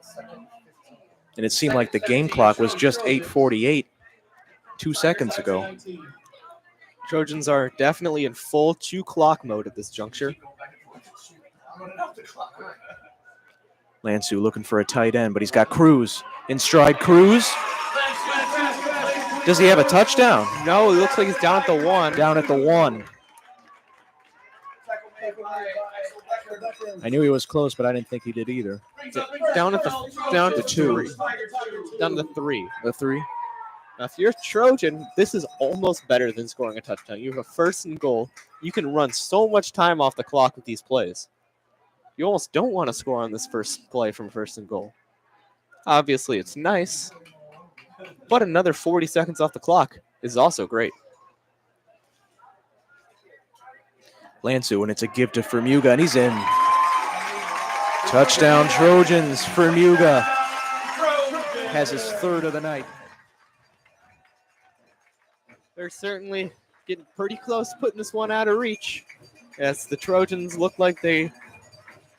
And it seemed like the game clock was just 8:48 2 seconds ago. Trojans are definitely in full 2 clock mode at this juncture. Lansu looking for a tight end, but he's got Cruz. In stride, Cruz. Does he have a touchdown? No, it looks like he's down at the 1. Down at the 1. I knew he was close, but I didn't think he did either. Down to 2. Down to 3. The 3? Now, if you're a Trojan, this is almost better than scoring a touchdown. You have a first and goal. You can run so much time off the clock with these plays. You almost don't want to score on this first play from first and goal. Obviously, it's nice, but another 40 seconds off the clock is also great. Lansu, and it's a give to Fermuga, and he's in. Touchdown Trojans. Fermuga has his 3rd of the night. They're certainly getting pretty close to putting this one out of reach, as the Trojans look like they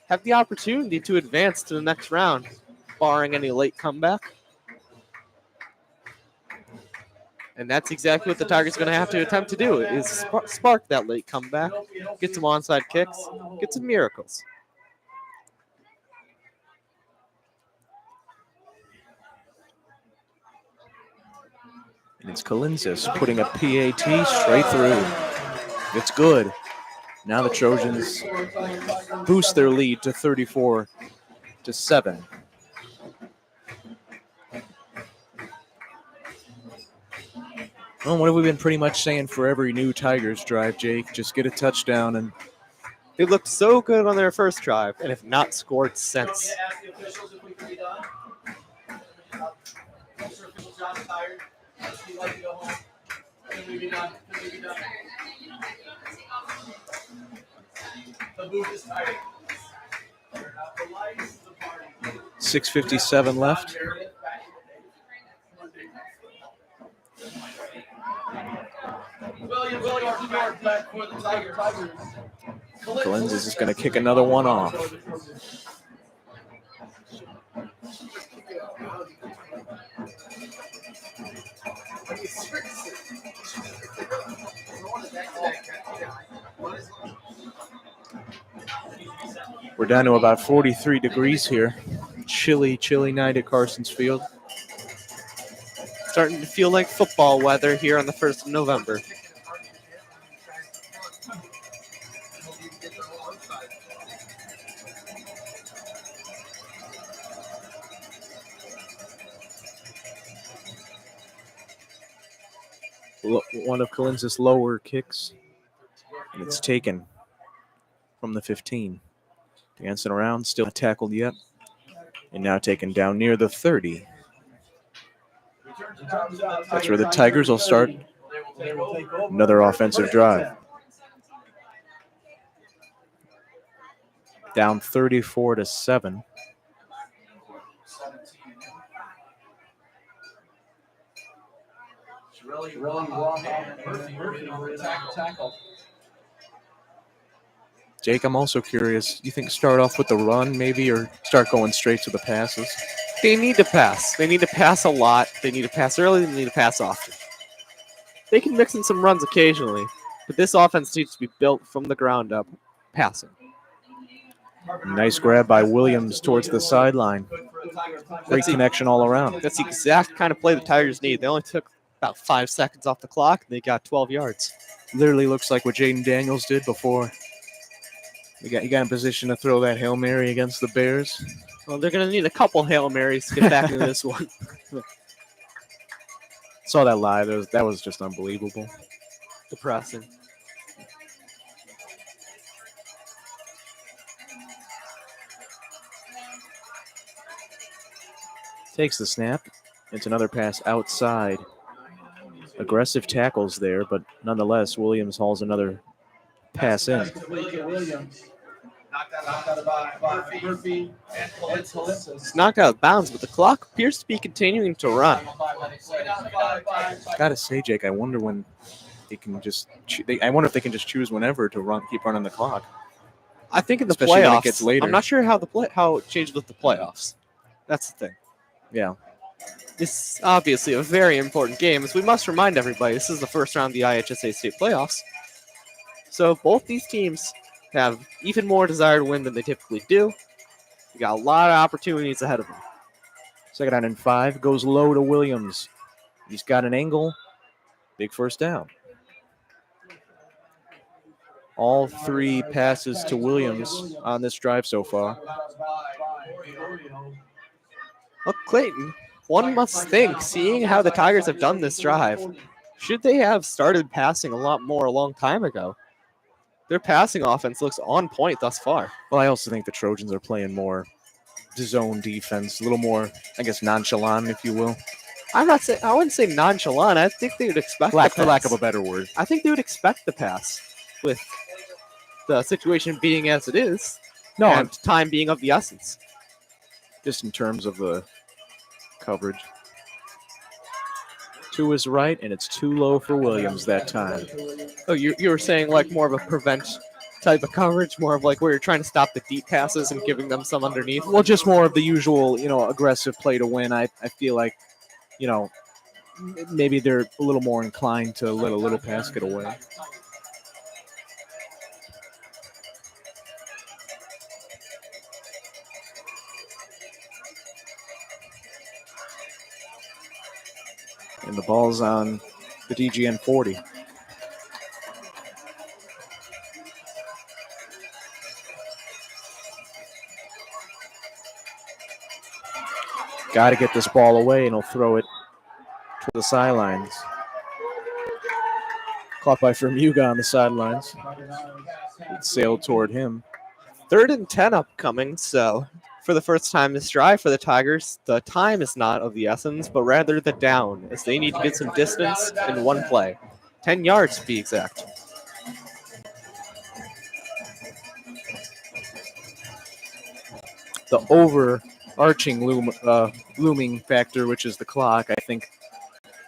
have the opportunity to advance to the next round, barring any late comeback. And that's exactly what the Tigers are going to have to attempt to do, is spark that late comeback, get some onside kicks, get some miracles. And it's Kalinzis putting a PAT straight through. It's good. Now the Trojans boost their lead to 34-7. Well, what have we been pretty much saying for every new Tigers drive, Jake? Just get a touchdown. And they looked so good on their first drive and have not scored since. The booth is tired. 6:57 left. Williams back for the Tigers. Collins is just going to kick another one off. We're down to about 43 degrees here. Chilly, chilly night at Carson's Field. Starting to feel like football weather here on the 1st of November. One of Collins' lower kicks, and it's taken from the 15. Dancing around, still not tackled yet, and now taken down near the 30. That's where the Tigers will start another offensive drive. Down 34-7. Jake, I'm also curious. You think start off with the run maybe, or start going straight to the passes? They need to pass. They need to pass a lot. They need to pass early. They need to pass often. They can mix in some runs occasionally, but this offense needs to be built from the ground up, passing. Nice grab by Williams towards the sideline. Great connection all around. That's the exact kind of play the Tigers need. They only took about 5 seconds off the clock, and they got 12 yards. Literally looks like what Jaden Daniels did before. He got in position to throw that Hail Mary against the Bears. Well, they're going to need a couple Hail Marys to get back into this one. Saw that live. That was just unbelievable. Depressing. Takes the snap. It's another pass outside. Aggressive tackles there, but nonetheless, Williams hauls another pass in. It's knocked out of bounds, but the clock appears to be continuing to run. Gotta say, Jake, I wonder when they can just. I wonder if they can just choose whenever to keep running the clock. I think in the Especially playoffs, when it gets later. I'm not sure how it changed with the playoffs. That's the thing. Yeah. This is obviously a very important game, as we must remind everybody this is the first round of the IHSA state playoffs. So if both these teams have even more desire to win than they typically do, we got a lot of opportunities ahead of them. 2nd down and 5 goes low to Williams. He's got an angle. Big first down. All 3 passes to Williams on this drive so far. Look, Clayton, one must think, seeing how the Tigers have done this drive, should they have started passing a lot more a long time ago? Their passing offense looks on point thus far. Well, I also think the Trojans are playing more zone defense, a little more, I guess, nonchalant, if you will. I wouldn't say nonchalant. I think they would expect the pass. For lack of a better word. I think they would expect the pass with the situation being as it is. No, and time being of the essence. Just in terms of the coverage. 2 is right, and it's too low for Williams that time. Oh, you were saying like more of a prevent type of coverage, more of like where you're trying to stop the deep passes and giving them some underneath? Well, just more of the usual, aggressive play to win. I feel like, maybe they're a little more inclined to let a little pass get away. And the ball's on the DGN 40. Got to get this ball away, and he'll throw it to the sidelines. Caught by Fermuga on the sidelines. It sailed toward him. 3rd and 10 upcoming, so for the first time this drive for the Tigers, the time is not of the essence, but rather the down, as they need to get some distance in one play. 10 yards to be exact. The overarching looming factor, which is the clock, I think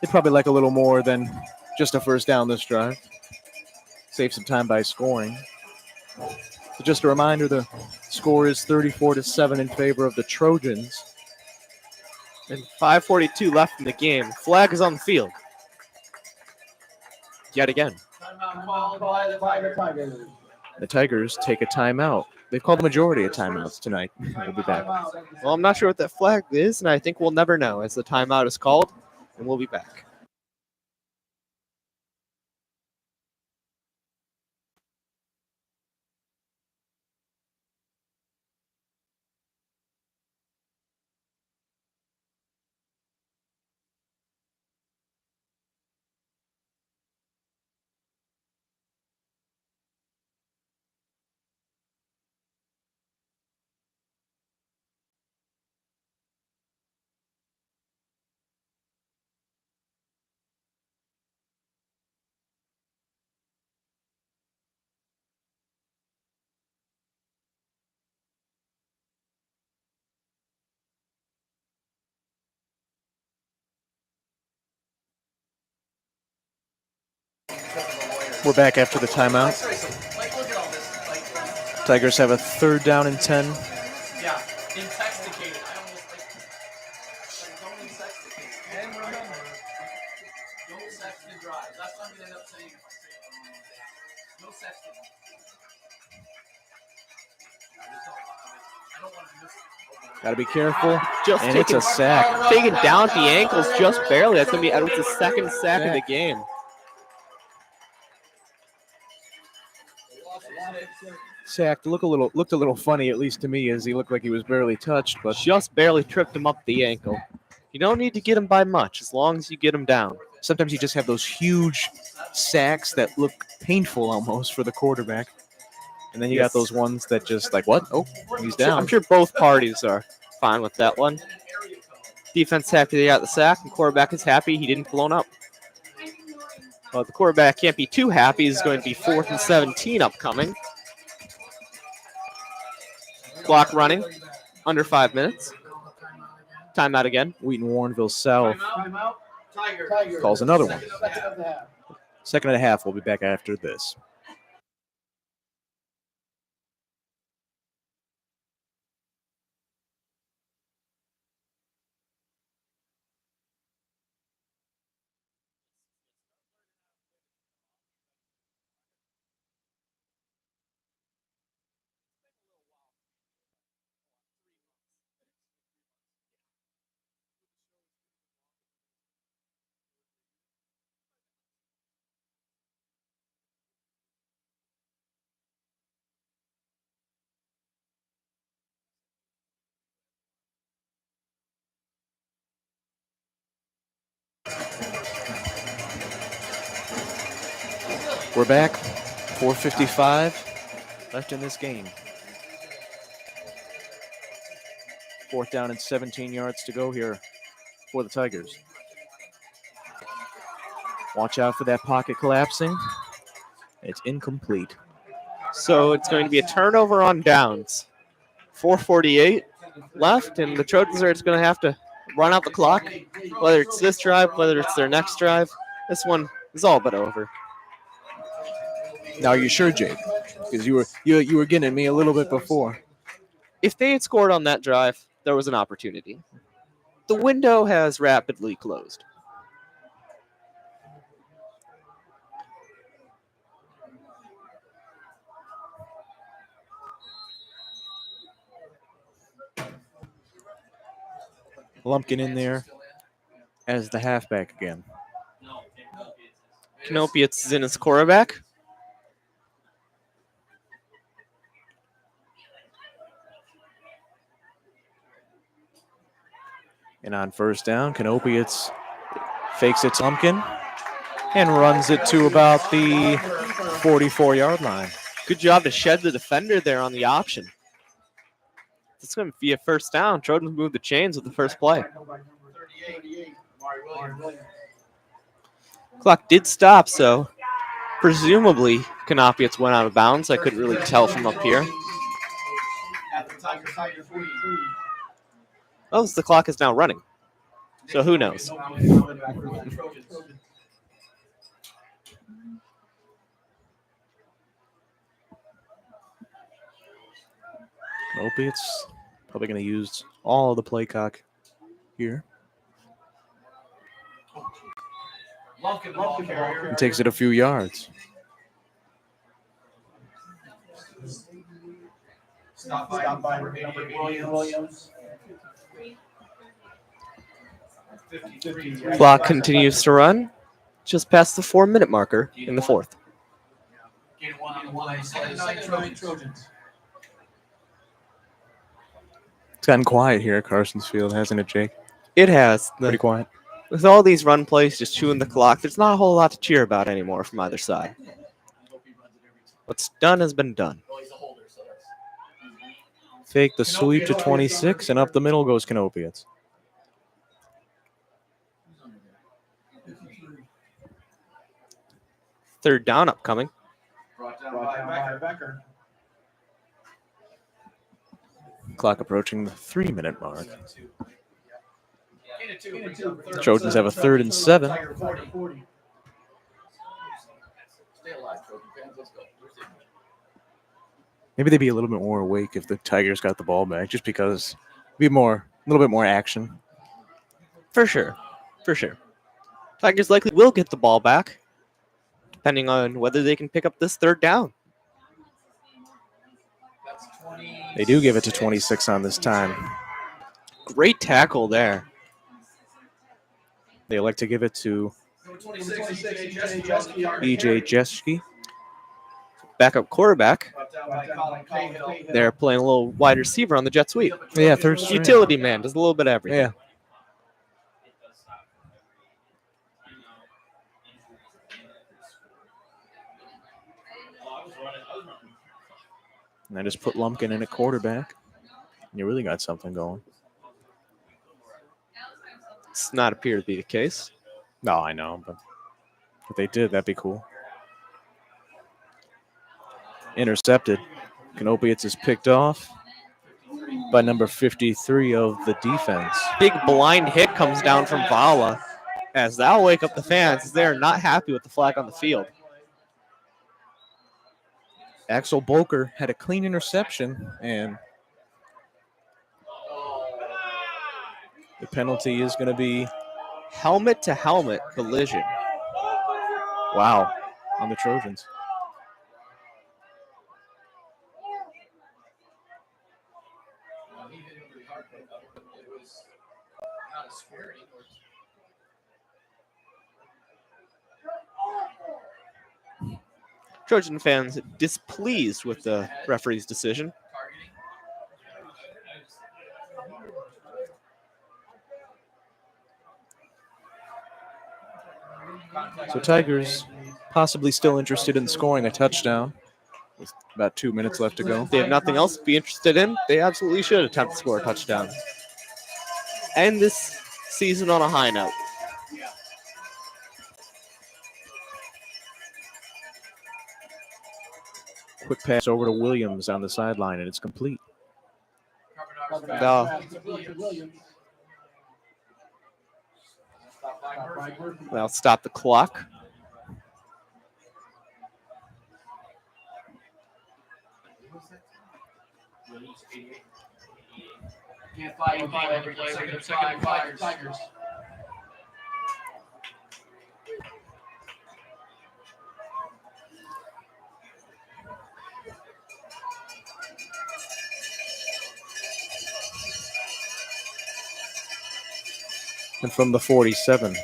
They'd probably like a little more than just a first down this drive. Save some time by scoring. So just a reminder, the score is 34-7 in favor of the Trojans. And 5:42 left in the game. Flag is on the field. Yet again. The Tigers take a timeout. They've called the majority of timeouts tonight. We'll be back. Well, I'm not sure what that flag is, and I think we'll never know as the timeout is called, and we'll be back. We're back after the timeout. Tigers have a 3rd down and 10. Yeah, intoxicated. I almost like don't intoxicate. And remember, don't sex and drive. That's what I'm gonna end up saying if I say it. No sexting. I don't want to miss it. Got to be careful. Just And it's a sack. Taken down at the ankles just barely. That's going to be Edwards' second sack of the game. Sacked. Looked a little funny, at least to me, as he looked like he was barely touched. But Just barely tripped him up the ankle. You don't need to get him by much as long as you get him down. sometimes you just have those huge sacks that look painful almost for the quarterback. And then you got those ones that just like, what? Oh, he's down. I'm sure both parties are fine with that one. Defense happy they got the sack, and quarterback is happy he didn't blown up. But the quarterback can't be too happy. It's going to be 4th and 17 upcoming. Clock running, under 5 minutes. Timeout again. Wheaton Warrenville South calls another one. Second and a half. We'll be back after this. We're back. 4:55 left in this game. 4th down and 17 yards to go here for the Tigers. Watch out for that pocket collapsing. It's incomplete. So it's going to be a turnover on downs. 4:48 left, and the Trojans are just going to have to run out the clock. Whether it's this drive, whether it's their next drive, this one is all but over. Now, are you sure, Jake? Because you were getting at me a little bit before. If they had scored on that drive, there was an opportunity. The window has rapidly closed. Lumpkin in there as the halfback again. Knopietz is in as quarterback. And on first down, Knopietz fakes it to Lumpkin and runs it to about the 44-yard line. Good job to shed the defender there on the option. It's going to be a first down. Trojans move the chains with the first play. Clock did stop, so presumably Knopietz went out of bounds. I couldn't really tell from up here. Oh, so the clock is now running. So who knows? Opiates probably going to use all of the play cock here. He takes it a few yards. Stop by Williams. Clock continues to run, just past the 4-minute marker in the fourth. It's gotten quiet here at Carson's Field, hasn't it, Jake? It has. Pretty quiet. With all these run plays just chewing the clock, there's not a whole lot to cheer about anymore from either side. What's done has been done. Fake the sweep to 26, and up the middle goes Canopiates. Third down upcoming. Clock approaching the 3-minute mark. The Trojans have a 3rd and 7. Maybe they'd be a little bit more awake if the Tigers got the ball back, just because it'd be a little bit more action. For sure. For sure. Tigers likely will get the ball back, depending on whether they can pick up this third down. They do give it to 26 on this time. Great tackle there. They elect to give it to E.J. Jeschke. Backup quarterback. They're playing a little wide receiver on the jet sweep. Yeah, third string. Utility man, does a little bit of everything. Yeah. And I just put Lumpkin in at quarterback. And you really got something going. It's not appear to be the case. No, I know, but if they did, that'd be cool. Intercepted. Canopiates is picked off by number 53 of the defense. Big blind hit comes down from Vala, as that'll wake up the fans, as they're not happy with the flag on the field. Axel Boker had a clean interception, and the penalty is going to be helmet-to-helmet collision. Wow, on the Trojans. Trojan fans displeased with the referee's decision. So Tigers possibly still interested in scoring a touchdown with about 2 minutes left to go. If they have nothing else to be interested in, they absolutely should attempt to score a touchdown. End this season on a high note. Quick pass over to Williams on the sideline, and it's complete. No. That'll stop the clock. Can't fight every second Tigers. And from the 47.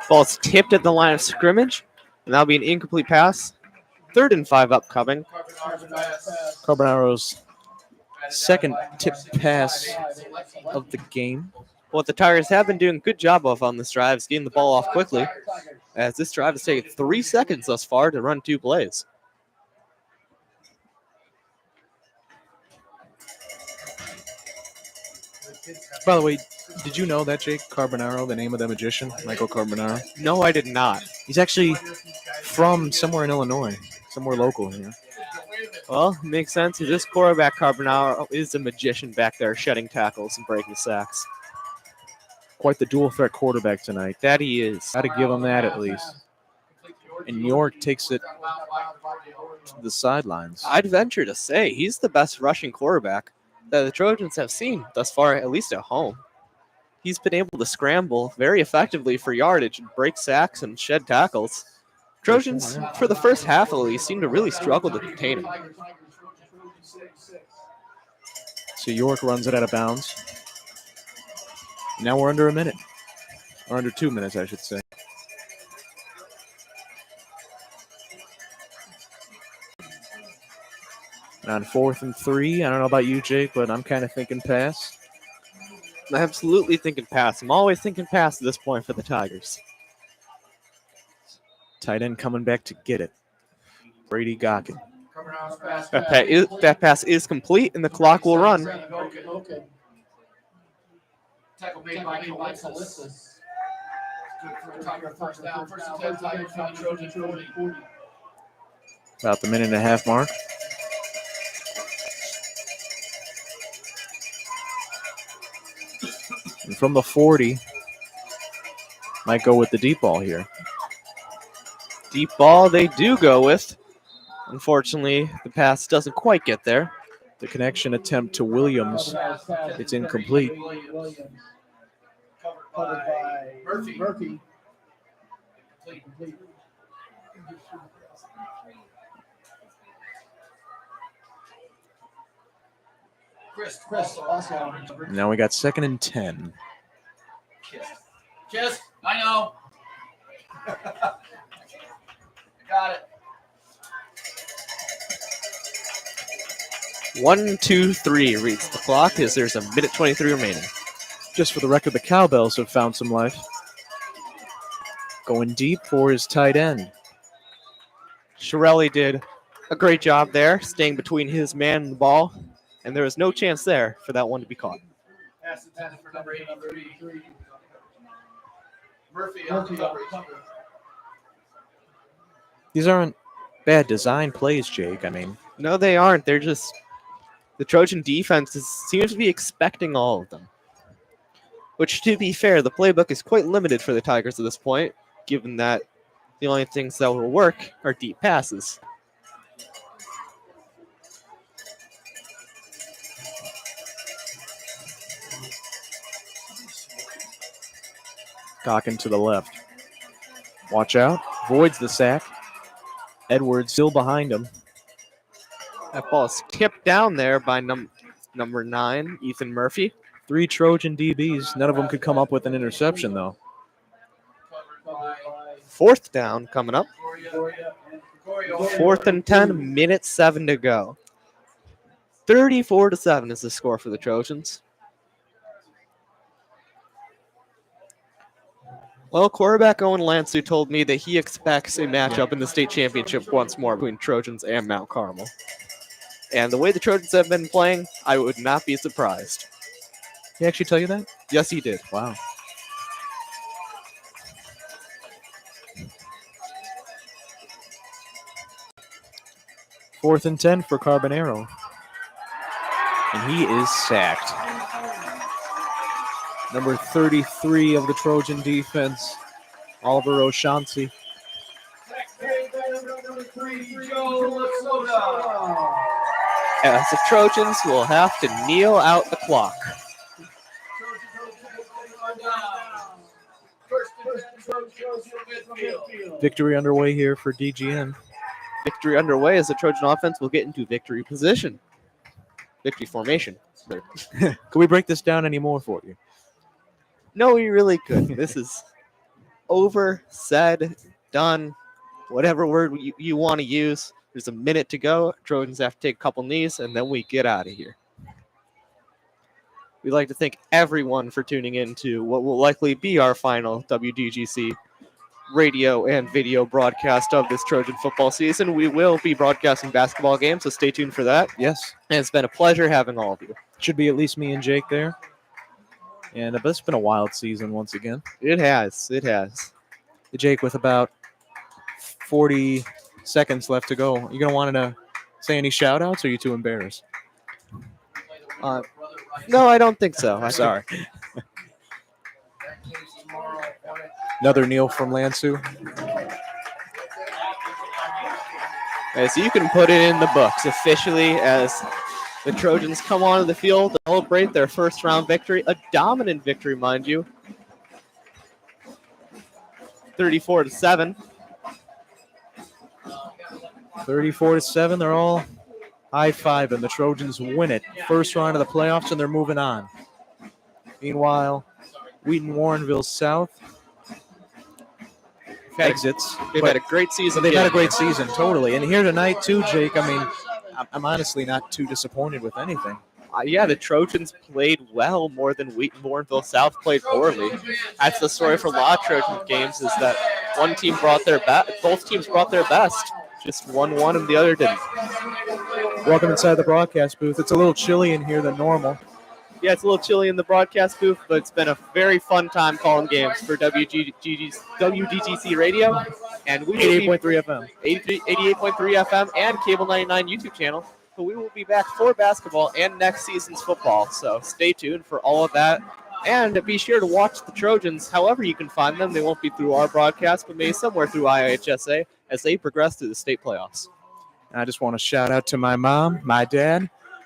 Ball's tipped at the line of scrimmage, and that'll be an incomplete pass. 3rd and 5 upcoming. Carbonaro's second tip pass of the game. What the Tigers have been doing a good job of on this drive is getting the ball off quickly, as this drive has taken 3 seconds thus far to run 2 plays. By the way, did you know that, Jake Carbonaro, the name of the magician, Michael Carbonaro? No, I did not. He's actually from somewhere in Illinois, somewhere local here. Well, it makes sense. This quarterback, Carbonaro, is a magician back there shedding tackles and breaking sacks. Quite the dual threat quarterback tonight. That he is. Got to give him that at least. And York takes it to the sidelines. I'd venture to say he's the best rushing quarterback that the Trojans have seen thus far, at least at home. He's been able to scramble very effectively for yardage, break sacks, and shed tackles. Trojans, for the first half at least, seem to really struggle to contain him. So York runs it out of bounds. Now we're under a minute. Or under 2 minutes, I should say. And on 4th and 3, I don't know about you, Jake, but I'm kind of thinking pass. I'm absolutely thinking pass. I'm always thinking pass at this point for the Tigers. Tight end coming back to get it. Brady Gawkin. That pass is complete, and the clock will run. Okay. Tackle made by Calixtus. Good for a Tiger first down. First and 10, Tigers from the Trojan 40. About the minute and a half mark. And from the 40, might go with the deep ball here. Deep ball they do go with. Unfortunately, the pass doesn't quite get there. The connection attempt to Williams, it's incomplete. Covered by Murphy. Chris also. Now we got 2nd and 10. Kiss. I know. Got it. 1, 2, 3 reads the clock as there's a minute 23 remaining. Just for the record, the Cowbells have found some life. Going deep for his tight end. Shirelli did a great job there, staying between his man and the ball, and there was no chance there for that one to be caught. Pass intended for number 83. Murphy on the coverage. These aren't bad design plays, Jake. I mean, No, they aren't. They're just the Trojan defense seems to be expecting all of them. Which, to be fair, the playbook is quite limited for the Tigers at this point, given that the only things that will work are deep passes. Gawkin to the left. Watch out. Voids the sack. Edwards still behind him. That ball is tipped down there by number 9, Ethan Murphy. 3 Trojan DBs. None of them could come up with an interception, though. 4th down coming up. 4th and 10, minute 7 to go. 34-7 is the score for the Trojans. Well, quarterback Owen Lansu told me that he expects a matchup in the state championship once more between Trojans and Mount Carmel. And the way the Trojans have been playing, I would not be surprised. He actually tell you that? Yes, he did. Wow. Fourth and 10 for Carbonero. And he is sacked. Number 33 of the Trojan defense, Oliver O'Shaughnessy. As the Trojans will have to kneel out the clock. Victory underway here for DGN. Victory underway as the Trojan offense will get into victory position. Victory formation. Can we break this down any more for you? No, we really could. This is over, said, done, whatever word you want to use. There's a minute to go. Trojans have to take a couple knees, and then we get out of here. We'd like to thank everyone for tuning in to what will likely be our final WDGC radio and video broadcast of this Trojan football season. We will be broadcasting basketball games, so stay tuned for that. Yes. And it's been a pleasure having all of you. Should be at least me and Jake there. And it's been a wild season once again. It has. It has. Jake, with about 40 seconds left to go, you going to want to say any shout-outs, or are you too embarrassed? No, I don't think so. I'm sorry. Another kneel from Lansu. Okay, so you can put it in the books officially as the Trojans come onto the field to celebrate their first round victory. A dominant victory, mind you. 34-7. 34-7. They're all high-fiving. The Trojans win it. First round of the playoffs, and they're moving on. Meanwhile, Wheaton Warrenville South exits. They've had a great season. They've had a great season, totally. And here tonight, too, Jake, I mean, I'm honestly not too disappointed with anything. Yeah, the Trojans played well more than Wheaton Warrenville South played poorly. That's the story for a lot of Trojan games is that one team brought their best, both teams brought their best. Just one won and the other didn't. Welcome inside the broadcast booth. It's a little chilly in here than normal. Yeah, it's a little chilly in the broadcast booth, but it's been a very fun time calling games for WDGC Radio. And we 88.3 FM. 88.3 FM and Cable 99 YouTube channel. But we will be back for basketball and next season's football. So stay tuned for all of that. And be sure to watch the Trojans however you can find them. They won't be through our broadcast, but maybe somewhere through IHSA as they progress through the state playoffs. I just want to shout out to my mom, my dad,